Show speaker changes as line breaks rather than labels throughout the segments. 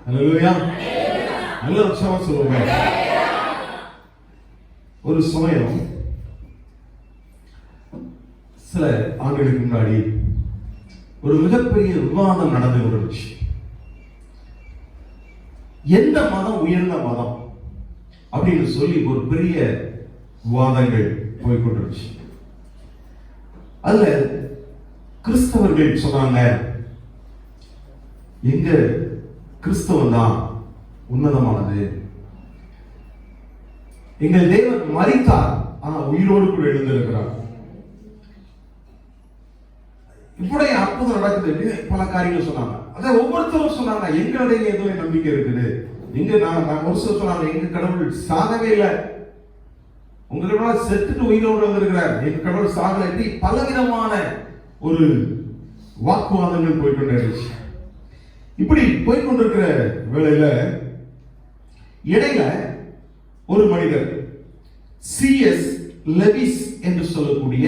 ஹல்லேலூயா. நல்ல உற்சாகமா சொல்லுங்க. ஒரு சமயம் சில ஆண்டுகளுக்கு முன்னாடி ஒரு மிகப்பெரிய விவாதம் நடந்து கொண்டிருச்சு. எந்த மதம் உயர்ந்த மதம் அப்படின்னு சொல்லி ஒரு பெரிய விவாதங்கள் போய்கொண்டிருச்சு. அதுல கிறிஸ்தவர்கள் சொன்னாங்க, எங்க கிறிஸ்தவம் தான் உன்னதமானது, எங்கள் தேவன் மரித்தார் ஆனா உயிரோடு கூட எழுந்திருக்கிறார், இப்படி அற்புதம் நடக்குது, பல காரியங்கள் சொன்னாங்க. அத ஒவ்வொருத்தரும் சொன்னாங்க, எங்களுடைய ஏதோ நம்பிக்கை இருக்குது, எங்க நான் ஒரு சில சொன்னாங்க, எங்க கடவுள் சாகவே இல்லை, உங்க கடவுள் செத்துட்டு உயிரோடு வந்திருக்கிறார், எங்க கடவுள் சாகல, இப்படி பலவிதமான ஒரு வாக்குவாதங்கள் போய்கொண்டே இருந்துச்சு. இப்படி போய்கொண்டிருக்கிற வேளையில இடையில ஒரு மனிதர், C.S. லெவிஸ் என்று சொல்லக்கூடிய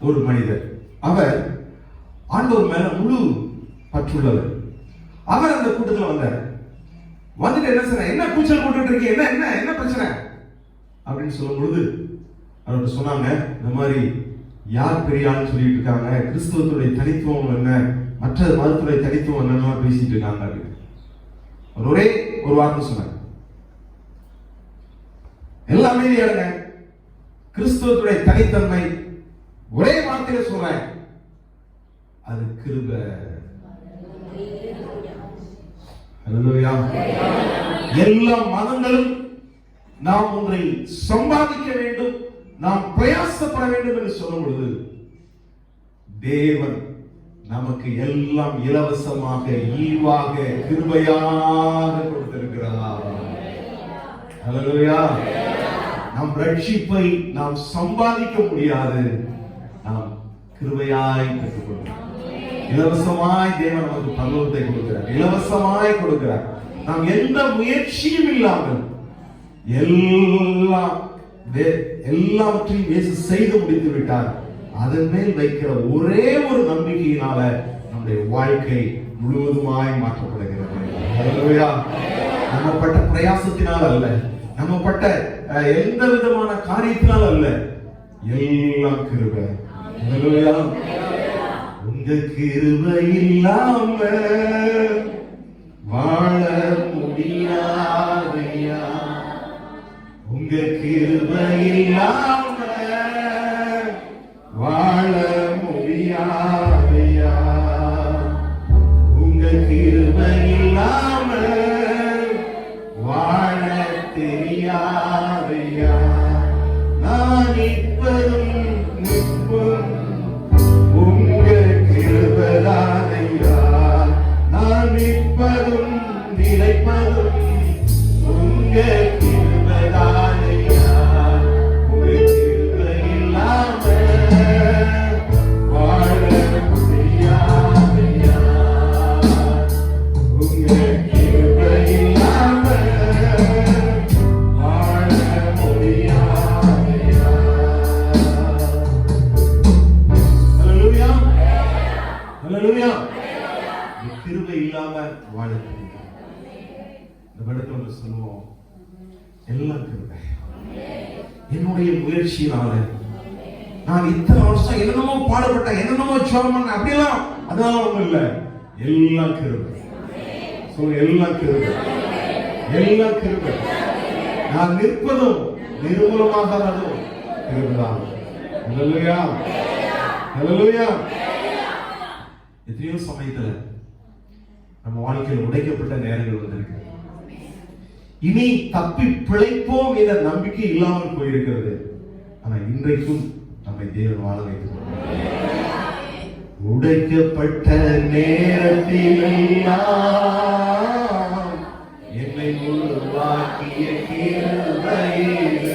ஒரு மனிதர், அவர் ஆண்டவர் மேல முழு பற்றுள்ளவர். அவர் அந்த கூட்டத்தில் வந்தார். வந்துட்டு என்ன சொன்ன, என்ன கூச்சல் போட்டுட்டு இருக்கீங்க, என்ன என்ன என்ன பிரச்சனை அப்படின்னு சொல்லும் பொழுது அவர்கிட்ட சொன்னாங்க, இந்த மாதிரி யார் பெரியான்னு சொல்லிட்டு இருக்காங்க, கிறிஸ்தவத்துடைய தனித்துவம் என்ன, மற்ற மதத்துடைய தனித்துவம் என்னெல்லாம் பேசிட்டு இருக்காங்க அப்படின்னு ஒரே ஒரு வார்த்தை சொன்னாங்க, எல்லாம் அமைதியாருங்க, கிறிஸ்தவத்துடைய தனித்தன்மை ஒரே வார்த்தையில சொல்றேன், அது கிருபை. ஹல்லேலூயா. எல்லா மதங்களும் நாம் ஒன்றை சம்பாதிக்க வேண்டும், நாம் பிரயாசப்பட வேண்டும் என்று சொல்லும் பொழுது தேவன் நமக்கு எல்லாம் இலவசமாக ஈவாக கிருபையாக கொடுத்திருக்கிறார். ஹல்லேலூயா. நம் ரட்சிப்பை நாம் சம்பாதிக்க முடியாது, நாம் கிருபையாய் பெற்றுக்கொள்கிறோம். இலவசமாய் தேவன் நமக்கு பரலோகத்தை கொடுக்கிறார், இலவசமாய் கொடுக்கிறார். நாம் எந்த முயற்சியும் இல்லாமல் எல்லாவற்றையும் இயேசு செய்து முடித்து விட்டார். அதன் மேல் வைக்கிற ஒரே ஒரு நம்பிக்கையினால நம்முடைய வாழ்க்கை முழுவதுமாய் மாற்றப்படுகிறது. ஹல்லேலூயா. நம்ம பட்ட பிரயாசத்தினால் அல்ல, நம்ம பட்ட எந்த விதமான காரியத்தினால் அல்ல, எல்லாம் கிருபை. ஹல்லேலூயா. உங்க கிருபை இல்லாம வாழ முடியாதையா, உங்க கிருபை இல்லாம வாழ முடியாதையா, உங்க கிருபை இல்லாம வாழ தெரியாதையா, நான் இப்பதும் நிற்பதும் உங்க கிருபைதானையா, நான் நிற்பதும் நிலைப்பதும் உங்க கிருபைதானையா, உங்க கிருபை இல்லாம வாழ முடியாதையா, உங்க கிருபை இல்லாம வாழ முடியாதையா. ஹல்லேலூயா. ஹல்லேலூயா. கிருபை இல்லாம வாழ முடியாது. இந்த படத்துல சொல்லுவோம், எல்லாம் கிருபை. என்னுடைய முயற்சியினால நான் இத்தனை வருஷம் என்னென்னமோ பாடுபட்டேன், என்னென்னமோ ஜெபம் பண்ணேன், அப்படியெல்லாம் அதெல்லாம் ஒண்ணும் இல்ல, எல்லாம் கிருபை. எல்லாம் கிருபை, எல்லாம் கிருபை. நான் நிற்பதும் நிர்மூலமாகாததும் கிருபைதான். ஹல்லேலூயா. ஹல்லேலூயா. எத்தனையோ சமயத்துல நம்ம வாழ்க்கையில் உடைக்கப்பட்ட நேரங்கள் வந்திருக்கு. இனி தப்பி பிழைப்போம் என்ற நம்பிக்கை இல்லாமல் போயிருக்கிறது. ஆனா இன்றைக்கும் நம்மை தேவன் வாழ வைத்துக் உடைக்கப்பட்ட நேரத்தில் என்னை உருவாக்கிய கிருபையிலே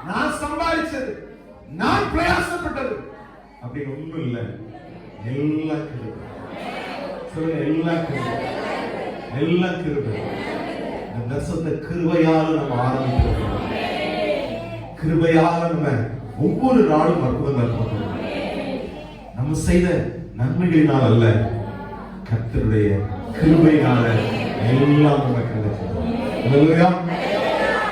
நான் சம்பாதிச்சது, நான் பிரயாசப்பட்டது அப்படி ஒண்ணும் இல்லை. எல்லா கிருபை. சொல்லுங்க, எல்லா கிருபை, எல்லா கிருபை. இந்த வருஷத்தை கிருபையால நம்ம ஆரம்பிக்கிறோம். கிருபையால நம்ம ஒவ்வொரு நாளும் அற்புதங்கள் பார்க்கிறோம். நம்ம செய்த நன்மைகளினால் அல்ல, கர்த்தருடைய கிருபையினால எல்லாம் நமக்கு கிடைக்கும். அல்லேலூயா.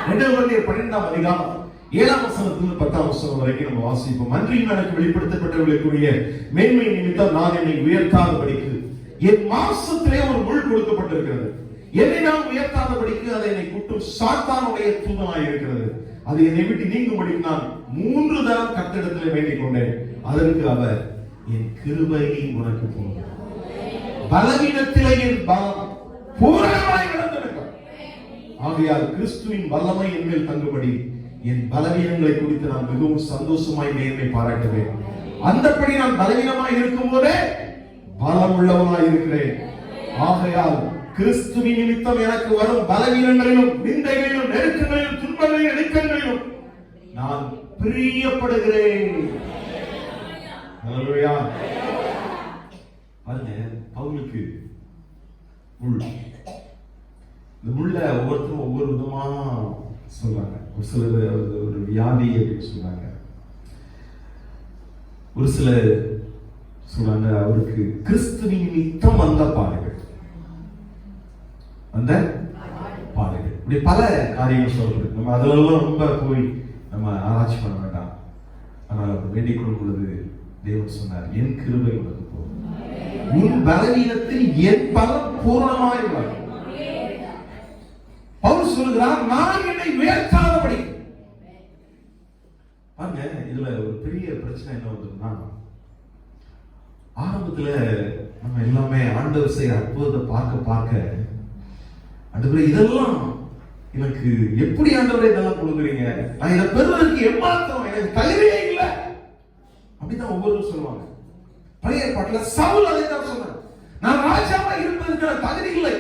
2 கொரிந்தியர் 12ஆம் அதிகாரம் 7ஆம் வசனத்திலிருந்து 10ஆம் வசனம் வரைக்கும் நம்ம வாசிப்போம். அன்றியும் எனக்கு வெளிப்படுத்தப்பட்டவர்களுக்குரிய மேன்மை நிமித்தம் நான் என்னை உயர்த்தாதபடிக்கு என் மாம்சத்திலே ஒரு முள் கொடுக்கப்பட்டிருக்கிறது. என்னை நான் உயர்த்தாதபடிக்கு அதை என்னை கூட்டும் சாத்தானுடைய தூதனாய் இருக்கிறது. அது என்னை விட்டு நீங்கும்படி நான் 3 தரம் கர்த்தரிடத்திலே வேண்டிக் கொண்டேன். அதற்கு அவர், என் கிருபை உனக்கு போதும், பலவீனத்திலே என் பலம் பூரணமாய் நடந்திருக்கும். ஆகையால் கிறிஸ்துவின் வல்லமை என் மேல் தங்கும்படி என் பலவீனங்களை குறித்து நான் மிகவும் சந்தோஷமாய் மேன்மை பாராட்டுவேன். அந்தப்படி நான் பலவீனமாய் இருக்கும் போதே பலம் உள்ளவனாய் இருக்கிறேன். ஆகையால் கிறிஸ்துவின் நிமித்தம் எனக்கு வரும் பலவீனங்களிலும் நிந்தைகளிலும் நெருக்கங்களிலும் துன்பங்களிலும் இடுக்கங்களிலும் நான் பிரியப்படுகிறேன். அல்லேலூயா. பாருங்க, பவுலுக்கு முள். இந்த முள்ள ஒவ்வொருத்தரும் ஒவ்வொரு விதமா சொல்றாங்க. ஒரு சிலர் ஒரு வியாதி அப்படின்னு சொல்றாங்க, ஒரு சிலர் சொல்றாங்க அவருக்கு கிறிஸ்துவின் நிமித்தம் வந்த பாடுகள், அந்த பாடுகள். இப்படி பல காரியங்கள் சொல்றது. நம்ம அதெல்லாம் ரொம்ப போய் நம்ம ஆராய்ச்சி பண்ண வேண்டாம். ஆனால் அவர் வேண்டிக் கொள்ளும் பொழுது தேவன் சொன்னார், என் கிருபை உனக்கு போதும், உன் பலவீனத்தில் என் பலம் பூரணமாய் வரும். பவுல் சொல்கிறார், நான் என்னை உயர்த்தாதபடி. பாருங்க, இதுல ஒரு பெரிய பிரச்சனை என்ன வந்ததுன்னா, ஆரம்பத்துல நம்ம எல்லாமே ஆண்டவர் செய்யற அற்புதத்தை பார்க்க பார்க்க ஆண்டவரே இதெல்லாம் எனக்கு எப்படி ஆண்டவரே இதெல்லாம் கொடுக்குறீங்க, நான் இதை பெறுவதற்கு எம்மாத்திரம், எனக்கு தகுதியே இல்லை அப்படிதான் ஒவ்வொருவரும் சொல்லுவாங்க. பழைய பாட்டுல சவுல் அதை தான் சொன்னார், நான் ராஜாவா இருப்பதற்கு தகுதி இல்லை,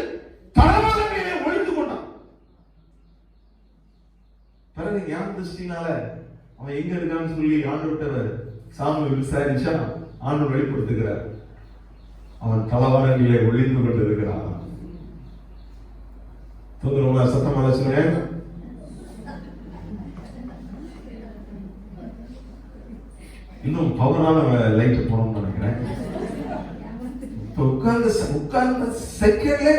தடமாளங்களை ஒழித்து கொண்டான். பிறகு ஞான திருஷ்டினால அவன் எங்க இருக்கான்னு சொல்லி ஆண்டவர்கிட்ட சாமுவேல் விசாரிச்சா ஆண்டவர் வெளிப்படுத்துகிறார், அவன் தளவாடங்களை ஒழிந்து கொண்டு இருக்கிறான். தோதுறவங்களா சத்தமாக சொல்லுங்க. இன்னும் பவரான லைட் போடணும்னு நினைக்கிறேன். இப்ப உட்கார்ந்த செகண்ட்ல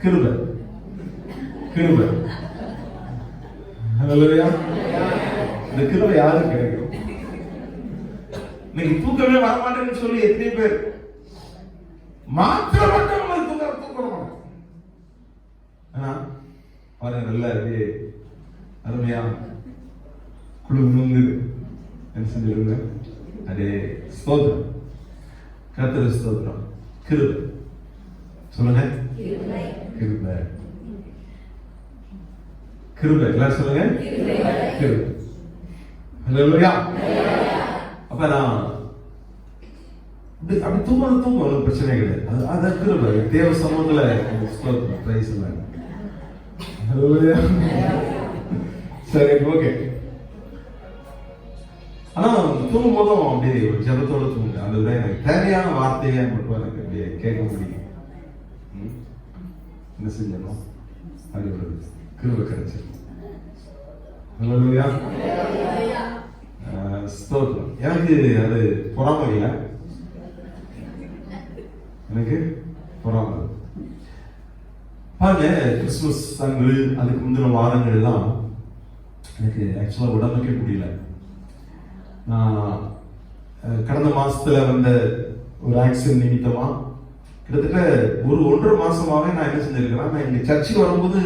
கிருபை கிருபை. அல்லேலூயா. இந்த கிருபை யாருக்கு கிடைக்கும்? இன்னைக்கு தூக்கமே வரமாட்டேன்னு சொல்லி எத்தனை பேர் மாத்திரப்பட்டவங்களை தூக்க மாட்டாங்க. பாருங்க, நல்லா இருக்கு, அருமையா குழு என்ன செஞ்சிருங்க. அதே ஸ்தோத்திரம், கர்த்தர் ஸ்தோத்திரம். கிருபை சொல்லுங்க, கிருபை கிருபை. எல்லாரும் சொல்லுங்க, கிருபை. அல்லேலூயா. அப்ப நான் அப்படி தூங்க ஒரு பிரச்சனை கிடையாது. அது கிருபை. தேவ சமூகத்துல ஸ்தோத்திரம், பிரைஸ் எல்லாம். அல்லேலூயா. சரி, ஓகே. ஆனா தூங்கும் போதும் அப்படியே ஒரு ஜபத்தோட தூங்குங்க. அதுதான் எனக்கு தேவையான வார்த்தையை மட்டும் எனக்கு அப்படியே கேட்க முடியும். என்ன செஞ்சோம், அப்படி ஒரு கிருபை கிடைச்சிருக்கு. அல்லேலூயா. ஸ்தோத்திரம். எனக்கு அது பொறாமை இல்லை, எனக்கு பொறாமை. பாருங்க, கிறிஸ்துமஸ் அங்கு அதுக்கு முந்தின வாரங்கள் எல்லாம் எனக்கு ஆக்சுவலா உடம்புக்கே முடியல. நான் கடந்த மாசத்துல வந்த ஒரு ஆக்சிடென்ட் நிமித்தமா கிட்டத்தட்ட 1.5 மாசமாவே நான் என்ன செஞ்சிருக்கிறேன், நான் இங்க சர்ச்சுக்கு வரும்போது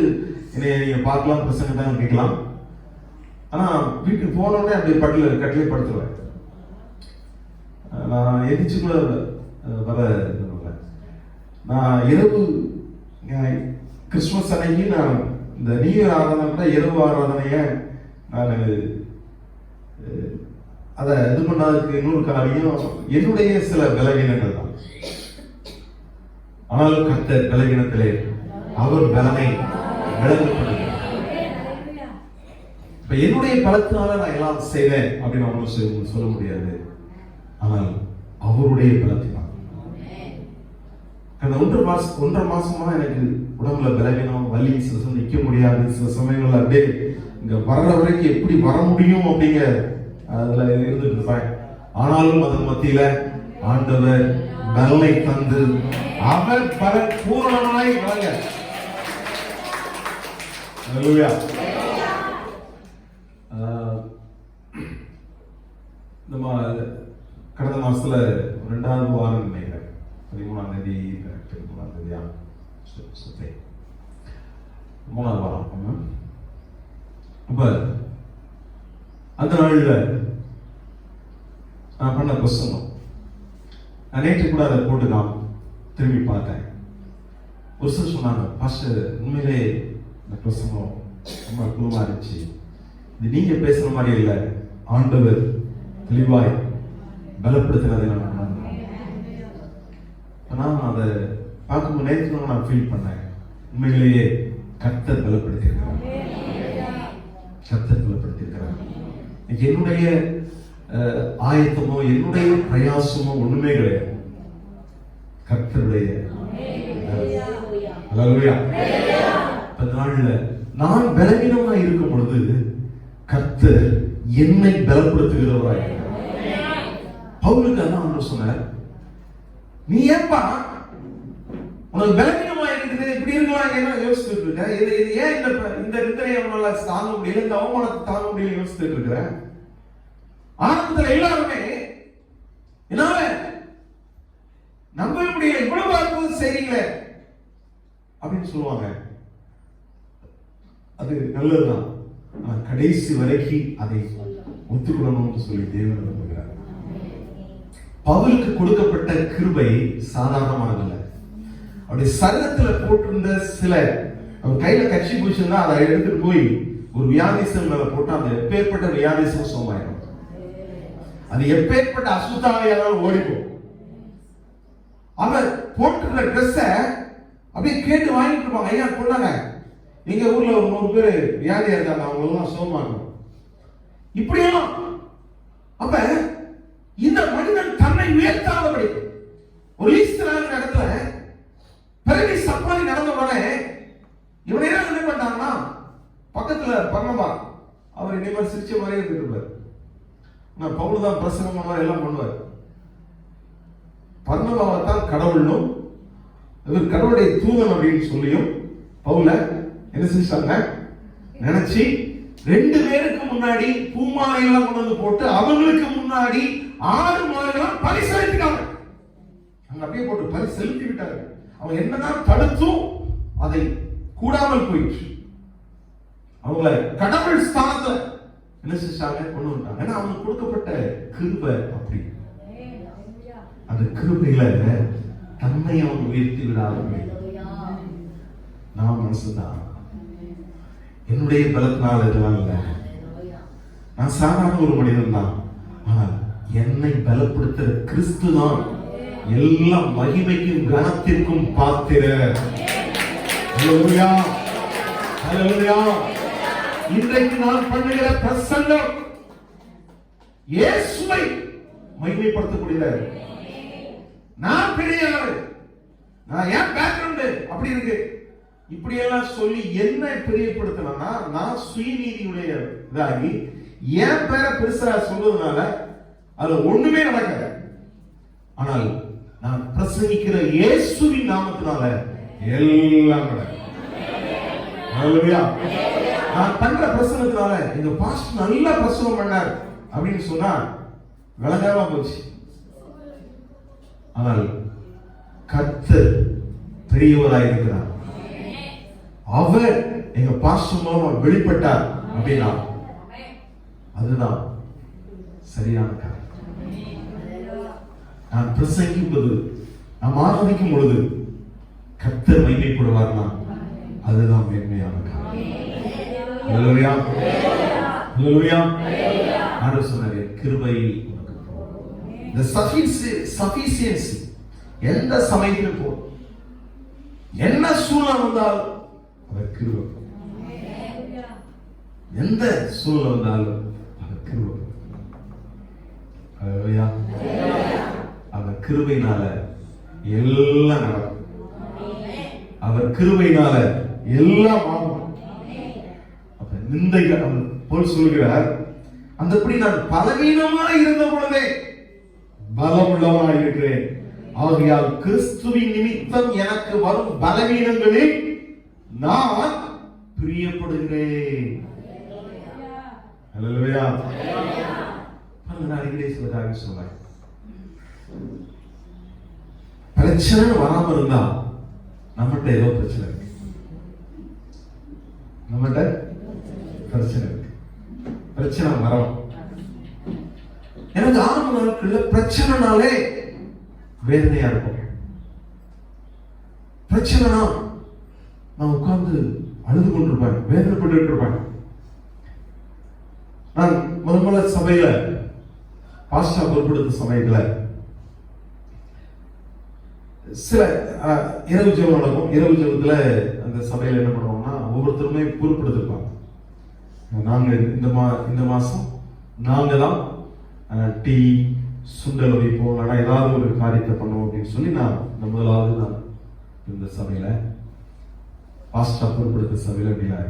என்னை நீங்க பார்க்கலாம், பிரசங்க தான் கேட்கலாம். ஆனா வீட்டுக்கு போனோடனே அப்படியே கட்டிலே படுத்துருவேன். நான் எதிர்த்து கூட வர நான் இரவு கிறிஸ்துமஸ் அன்னைக்கு நான் இந்த நியூ இயர் ஆராதனை இரவு ஆராதனைய நான் அதை இது பண்ணாததுக்கு இன்னொரு காரியம் என்னுடைய சில பலவீனங்கள் தான். ஆனால் கர்த்தர் பலவீனத்திலே அவர் பலனை விளங்கப்படுகிறார். இப்ப என்னுடைய பலத்தினால நான் எல்லாம் செய்வேன் அப்படின்னு அவங்களும் சொல்ல முடியாது. ஆனால் அவருடைய பலத்தினால் அந்த 1.5 மாசமா எனக்கு உடம்புல பலவீனம், வலி, சில சமயம் நிக்க முடியாது, சில சமயங்கள்ல அப்படியே இங்க வர்ற வரைக்கும் எப்படி வர முடியும் அப்படிங்க அதுல இருந்துட்டு இருப்பேன். ஆனாலும் அதன் மத்தியில ஆண்டவர் பலனை தந்து அவர் பல பூரணமாய் வழங்க. அல்லேலூயா. நம்ம கடந்த மாசத்துல 2வது வாரம் நினைக்கிறேன் 13ஆம் தேதி 13ஆம் தேதியா 3வது வாரம். அப்ப அந்த நாள்ல நான் பண்ண பிரசங்கம் நான் நேற்று கூட அதை போட்டு நான் திரும்பி பார்த்தேன். ஒரு சிலர் சொன்னாங்க, பாஸ்டர் உண்மையிலே இந்த பிரசங்கம் ரொம்ப அற்புதமா இருந்துச்சு, இது நீங்க பேசுற மாதிரி இல்லை, ஆண்டவர் தெளிவாய் பலப்படுத்தினதை நான் அதை பார்க்கும்போது நேற்று நான் ஃபீல் பண்ணேன். உண்மையிலேயே கர்த்தர் பலப்படுத்தியிருக்கிறார், கர்த்தர் பலப்படுத்தியிருக்கிறார். என்னுடைய ஆயத்தமோ என்னுடைய பிரயாசமோ ஒண்ணுமே கிடையாது, கர்த்தருடைய. நாள்ல நான் பலவீனமா இருக்கும் பொழுது கர்த்தர் என்னை பலப்படுத்துகிறவராய். பவுலுக்கு அதான் சொன்னார், நீ ஏன்பா உனக்கு பலவீனமா இருக்குது, இப்படி இருக்கலாம் என்ன யோசிச்சுட்டு இருக்க, இது ஏன் இந்த நிந்தனையை அவனால தாங்க முடியல, இந்த அவமானத்தை தாங்க முடியல யோசிச்சுட்டு இருக்கிற. ஆரம்பத்துல எல்லாருமே என்னால நம்ப முடியல, இவ்வளவு அற்புதம் செய்றீங்களே அப்படின்னு சொல்லுவாங்க. அது நல்லதுதான், கடைசி வரைக்கும் அதை ஒத்துக்கொள்ளணும்னு சொல்லி தேவன் விரும்புகிறார். பவுலுக்கு கொடுக்கப்பட்ட கிருபை சாதாரணமானதில்லை. அவருடைய சரீரத்துல போட்டிருந்த சில அவர் கையில கட்சி பிடிச்சிருந்தா அதை எடுத்துட்டு போய் ஒரு வியாதிசம் மேல போட்டு அந்த எப்பேற்பட்ட வியாதிசம் சோமாயிடும், அது எப்பேற்பட்ட அசுத்தாவையாலும் ஓடிப்போம். அவர் போட்டுருந்த ட்ரெஸ்ஸ அப்படியே கேட்டு வாங்கிட்டு இருப்பாங்க. ஐயா சொன்னாங்க, எங்க ஊர்ல ஒரு 100 பேர் வியாதியா இருக்காங்க, அவங்க எல்லாம் சோமாகணும் இப்படியெல்லாம். அப்ப இந்த மனிதன் தன்னை உயர்த்தாதபடி ஒரு ஈஸ்டரான இடத்துல பிறகு சப்பாரி நடந்த உடனே இவனை என்ன பண்ணாங்கன்னா, பக்கத்துல பர்னபா அவர் இனிமேல் சிரிச்ச மாதிரியே இருந்துட்டு இருப்பார். நான் பவுல் தான் பிரசங்கம் பண்ணுவார், எல்லாம் பண்ணுவார். பர்னபாவை தான் கடவுள்னும் இவர் கடவுளுடைய தூதன் அப்படின்னு சொல்லியும் பவுல என்ன செஞ்சாங்க நினைச்சு 2 பேருக்கு முன்னாடி பூமாலையெல்லாம் கொண்டு வந்து போட்டு அவங்களுக்கு முன்னாடி 6 மாலைகளாம் பரிசளித்தாங்க. அங்க அப்படியே போட்டு பரிசளித்து விட்டாங்க. அவங்க என்னதான் தடுத்தும் அதை கூடாமல் போயிடுச்சு. அவங்கள கடவுள் ஸ்தானத்துல என்ன செஞ்சாங்க கொண்டு வந்தாங்க. ஏன்னா அவங்களுக்கு கொடுக்கப்பட்ட கிருபை அப்படி. அந்த கிருபையில தன்னை அவங்க உயர்த்தி விடாதபடி நான் மனசுதான் என்னுடைய பலத்தினால் இதெல்லாம் இல்லை, நான் சாதாரண ஒரு மனிதன் தான். ஆனால் என்னை பலப்படுத்துற கிறிஸ்து தான் எல்லா மகிமைக்கும் கனத்திற்கும் பாத்திரர். ஹல்லேலூயா, ஹல்லேலூயா. இன்றைக்கு நான் பண்ணுகிற பிரசங்கம் இயேசுவை மகிமைப்படுத்தக்கூடியது. நான் பெரிய ஆளு, நான் ஏன் பேக்ரவுண்ட் அப்படி இருக்கு இப்படி எல்லாம் சொல்லி என்ன பிரியப்படுத்தணும்னா, நான் சுயநீதியுடைய இதாகி என் பேரை பெருசா சொல்றதுனால அது ஒண்ணுமே நடக்காது. ஆனால் நான் பிரசங்கிக்கிற இயேசுவின் நாமத்தினால எல்லாம் நடக்கும். ஹல்லேலூயா. நான் பண்ற பிரசங்கத்தினால எங்க பாஸ்டர் நல்ல பிரசங்கம் பண்ணார் அப்படின்னு சொன்னா விளங்காம போச்சு. ஆனால் கர்த்தர் பெரியவராயிருக்கிறார், அவர் எங்க பாஸ்டர் மூலமா வெளிப்பட்டார் அப்படின்னா அதுதான் சரியான காரணம். நான் பிரசங்கிக்கும் போது, நாம் ஆராதிக்கும் பொழுது கர்த்தர் மகிமைப்படுவார்னா அதுதான் மேன்மையான காரியம். ஹல்லேலூயா, ஹல்லேலூயா. ஆண்டவர் சொன்னார், கிருபை உனக்கு போதும். இந்த சஃபிஷியன்சி எந்த சமயத்திலும் போதும். என்ன சூழ்நிலை வந்தாலும் அவர் கிருபை, எந்த சூழ்நிலை வந்தாலும் அவர் கிருபை. ஹல்லேலூயா. அவர் கிருபையினால எல்லாம் நடக்கும். அவர் கிருபையினால எல்லாம் ஆகும். அப்ப நிந்தைகள் போல் சொல்கிறார், அந்தபடி நான் பலவீனமாய் இருந்த பொழுதே பலமுள்ளவனாய் இருக்கிறேன். ஆகையால் கிறிஸ்துவின் நிமித்தம் எனக்கு வரும் பலவீனங்களில் நான் பிரியப்படுகிறேன். ஹல்லேலூயா. நான் அடிக்கடி சொல்றதாக சொல்றேன், பிரச்சனை வராம இருந்தா நம்மகிட்ட ஏதோ பிரச்சனை இருக்கு. நம்மகிட்ட பிரச்சனை இருக்கு. பிரச்சனை வரும். எனக்கு ஆரம்ப நாட்கள்ல பிரச்சனைனாலே வேதனையா இருக்கும். பிரச்சனைனா நான் உட்கார்ந்து அழுது கொண்டிருப்பேன், வேதனைப்பட்டு இருப்பேன். நான் முதல்ல சபையில பாஸ்டா பொறுப்படுத்த சமயத்துல சில இரவு ஜெபம் நடக்கும். இரவு ஜெபத்துல அந்த சபையில என்ன பண்ணுவாங்கன்னா, ஒவ்வொருத்தருமே பொறுப்படுத்திருப்பாங்க. நாங்க இந்த மாசம் நாங்க தான் டீ சுண்டல் வைப்போம், ஆனா ஏதாவது ஒரு காரியத்தை பண்ணுவோம் அப்படின்னு சொல்லி நான் முதலாவது நான் இந்த சபையில பாஸ்டா பொறுப்படுத்த சபையில அப்படின்னா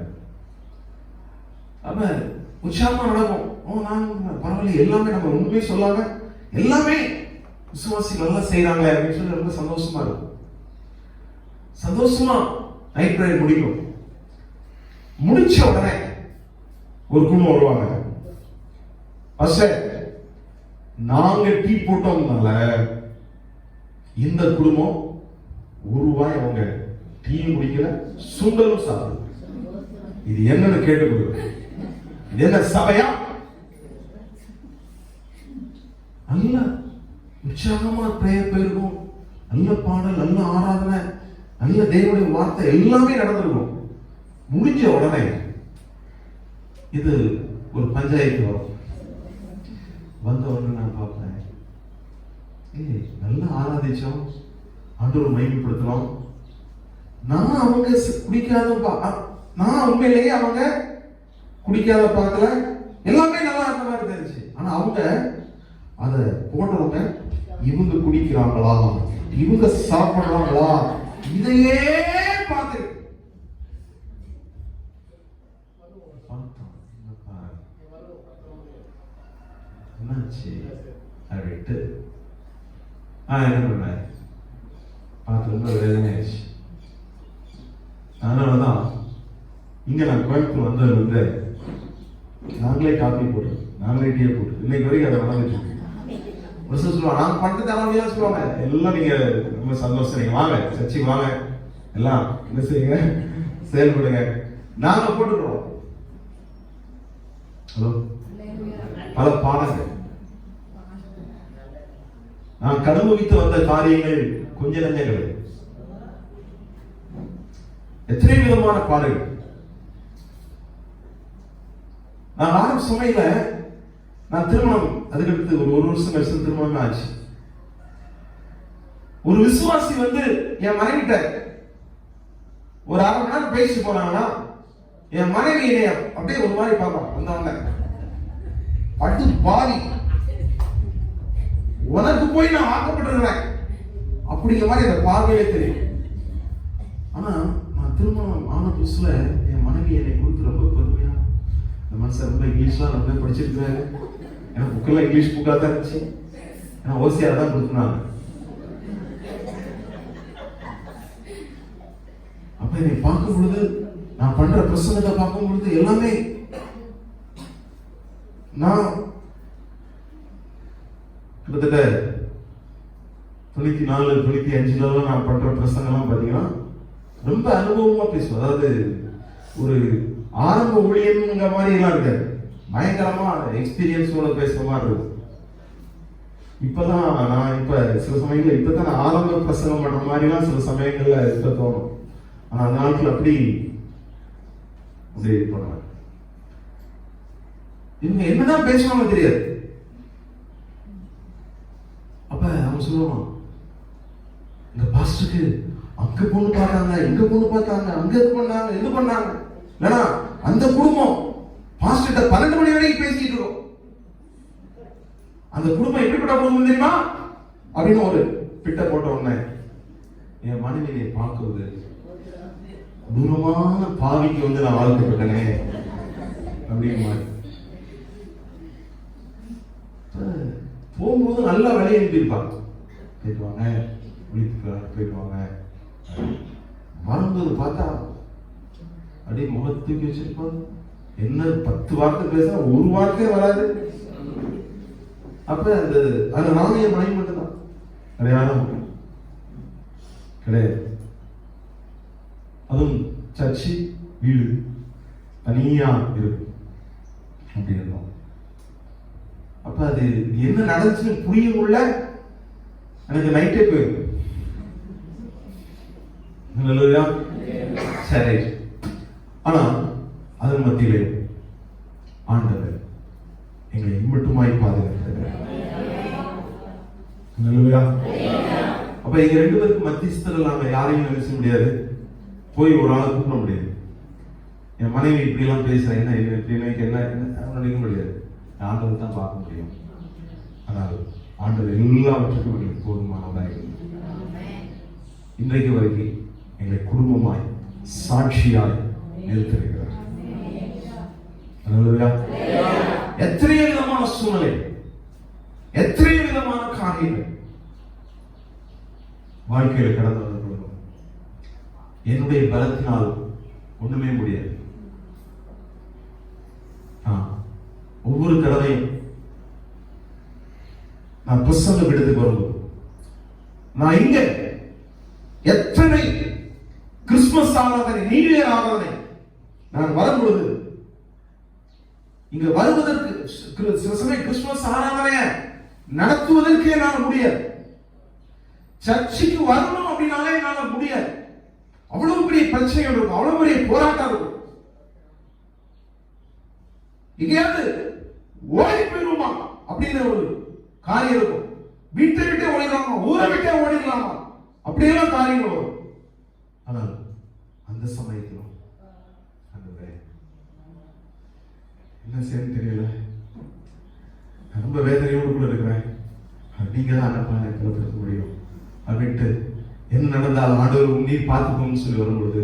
அப்ப உற்சாகமா நடக்கும். நாங்க பரவாயில்ல, எல்லாமே நம்ம உண்மையே சொல்லாம எல்லாமே விசுவாசிகள் நல்லா செய்யறாங்க அப்படின்னு சொல்லி ரொம்ப சந்தோஷமா இருக்கும். சந்தோஷமா நைட் பிரேயர் முடிக்கும். முடிச்ச உடனே ஒரு குடும்பம் வருவாங்க. நாங்க டீ போட்டோம்னால இந்த குடும்பம் ரூபாய் அவங்க டீயும் குடிக்கல, சுண்டலும் சாப்பிடு. இது என்னன்னு கேட்டு கொடுக்குறது, இது என்ன சபையா? நல்ல உற்சாகமா பிரேயர் போயிருக்கும், நல்ல பாடல், நல்ல ஆராதனை, நல்ல தேவனுடைய வார்த்தை எல்லாமே நடந்திருக்கும். முடிஞ்ச உடனே இது ஒரு பஞ்சாயத்து வரும். வந்த உடனே நான் பார்ப்பேன், நல்லா ஆராதிச்சோம், ஆண்டவரை மகிமைப்படுத்தலாம். நான் அவங்க குடிக்காத, நான் உண்மையிலேயே அவங்க குடிக்காத பார்க்கல, எல்லாமே நல்லா இருந்த மாதிரி தெரிஞ்சு. ஆனா அவங்க அத போடுறவங்க, இவங்க குடிக்கிறாங்களா, இவங்க சாப்பிடுறாங்களா, இதையே பார்த்து என்னாச்சு அப்படின்ட்டு என்ன பண்ண பார்த்து ரொம்ப வேதனை ஆயிடுச்சு. அதனாலதான் இங்க நான் கோயம்புத்தூர் வந்ததுல நாங்களே காப்பி போட்டு, நாங்களே டீ போட்டு, இன்னைக்கு வரைக்கும் அதை நடந்துட்டு இருக்கு. சொல்லுவாங்க, நான் பண்றது சொல்லுவாங்க, எல்லாம் நீங்க ரொம்ப சந்தோஷம், நீங்க வாங்க சர்ச்சைக்கு வாங்க, எல்லாம் என்ன செய்யுங்க, செயல்படுங்க, நாங்க போட்டுக்கிறோம். ஹலோ, பல பாடங்கள் நான் அனுபவித்து வந்த காரியங்கள் கொஞ்ச நஞ்சங்கள், எத்தனை விதமான பாடல்கள். நான் ஆரம்ப சமயத்துல நான் திருமணம், அதுக்கடுத்து ஒரு வருஷம் கழிச்சு திருமணமே ஆச்சு. ஒரு விசுவாசி வந்து என் மனைவிட்ட ஒரு அரை மணி நேரம் பேசிட்டு போனாங்கன்னா, என் மனைவி என்னைய அப்படியே ஒரு மாதிரி பார்ப்பான். வந்தவங்க பட்டு பாவி, உனக்கு போய் நான் வாக்கப்பட்டிருக்கிறேன் அப்படிங்கிற மாதிரி அந்த பார்வையிலே தெரியும். ஆனா நான் திருமணம் ஆன புதுசுல என் மனைவி என்னை குறித்து ரொம்ப பெருமையா, இந்த மனுஷன் ரொம்ப இங்கிலீஷ்லாம் ரொம்ப படிச்சிருக்காரு, எனக்கு புக்கெல்லாம் இங்கிலீஷ் புக்காக தான் இருந்துச்சு, ஏன்னா ஓசியாக தான் கொடுத்துனாங்க. அப்ப என்னை பார்க்கும் பொழுது, நான் பண்ற பிரசங்கத்தை பார்க்கும் பொழுது எல்லாமே நான் கிட்டத்தட்ட 94, 95 நான் பண்ற பிரசங்கெல்லாம் பாத்தீங்கன்னா ரொம்ப அனுபவமா பேசுவோம். அதாவது ஒரு ஆரம்ப ஊழியம்ங்கிற மாதிரி எல்லாம் இருக்காது, பயங்கரமா எக்ஸ்பீரியன்ஸோட பேசுற மாதிரி இருக்கும். இப்பதான் நான் சில சமயங்கள்ல இப்பதான் நான் ஆரம்ப பிரசங்கம் பண்ற மாதிரிலாம் சில சமயங்கள்ல இருக்க தோணும். ஆனா அந்த நாட்கள் அப்படி பண்ணுவேன். இவங்க என்னதான் பேசுவாங்க தெரியாது. அப்ப அவன் சொல்லுவான், இந்த பாஸ்டருக்கு அங்க பொண்ணு பார்த்தாங்க, இங்க பொண்ணு பார்த்தாங்க, அங்க இது பண்ணாங்க, இது பண்ணாங்க. இல்லைன்னா அந்த குடும்பம் பாஸ்டர்கிட்ட 12 மணி வரைக்கும் பேசிட்டு இருக்கோம். அந்த குடும்பம் எப்படிப்பட்ட குடும்பம் தெரியுமா அப்படின்னு ஒரு பிட்ட போட்ட உடனே என் மனைவியை பார்க்குறது தூரமான பாவிக்கு வந்து நான் வாழ்க்கப்பட்டனே அப்படின்னு மாதிரி போகும்போது நல்லா வழி அனுப்பியிருப்பாங்க. போயிட்டு வாங்க, போயிட்டு வாங்க. வரும்போது பார்த்தா அப்படியே முகத்துக்கு வச்சிருப்பாங்க. என்ன 10 வார்த்தை பேச ஒரு வார்த்தையே வராது. அப்ப அந்த நாணய மனைவி மட்டும்தான், யாரும் கிடையாது. அதுவும் சர்ச்சு வீடு தனியா இருக்கு அப்படி இருந்தோம். அப்ப அது என்ன நடந்துச்சுன்னு புரியும் உள்ள எனக்கு நைட்டே போயிருக்கு. சரி, ஆனா அதன் மத்தியிலே ஆண்டவர் எங்களை மட்டுமாய் பாதுகாக்கிறார். அப்ப எங்க 2 பேருக்கு மத்தியஸ்தர் இல்லாம யாரையும் நினைச்ச முடியாது, போய் ஒரு ஆளை கூப்பிட முடியாது. என் மனைவி இப்படி எல்லாம் பேசுறேன், என்ன என்ன நினைக்க முடியாது. ஆண்டவர் தான் பார்க்க முடியும். ஆனால் ஆண்டவர் எல்லாவற்றுக்கும் எங்களுக்கு போதுமானதாக இன்றைக்கு வரைக்கும் எங்களை குடும்பமாய் சாட்சியாய் நிறுத்திருக்கிறார். எத்தனையோ விதமான சூழ்நிலை, எத்தனையோ விதமான காரியங்கள் வாழ்க்கையில் கடந்து வந்த என்னுடைய பலத்தினால் ஒண்ணுமே முடியாது. ஒவ்வொரு தடவையும் நான் பிரசங்க விடுதலுக்கு வரும்போது, நான் இங்க எத்தனை கிறிஸ்துமஸ் ஆராதனை, நியூ இயர் ஆராதனை நான் வரும்பொழுது, இங்க வருவதற்கு சில சமயம் கிறிஸ்துமஸ் ஆராதனைய நடத்துவதற்கே நான் முடியாது. சர்ச்சுக்கு வரணும் அப்படின்னாலே என்னால முடியாது. அவ்வளவு பெரிய பிரச்சனைகள் இருக்கும், அவ்வளவு பெரிய போராட்டம் இருக்கும். எங்கேயாவது ஓடி போயிருமா அப்படின்னு ஒரு காரியம் இருக்கும். வீட்டை விட்டே ஓடிடலாமா, ஊரை விட்டே ஓடிடலாமா, அப்படியெல்லாம் காரியங்கள் வரும். ஆனால் அந்த சமயத்திலும் என்ன செய்யணும் தெரியல, ரொம்ப வேதனையோடு கூட இருக்கிறேன். நீங்க தான் அனுப்ப பலப்படுத்த முடியும் அப்படின்ட்டு என்ன நடந்தாலும் ஆண்டவர் நீர் பார்த்துக்கோன்னு சொல்லி வரும்பொழுது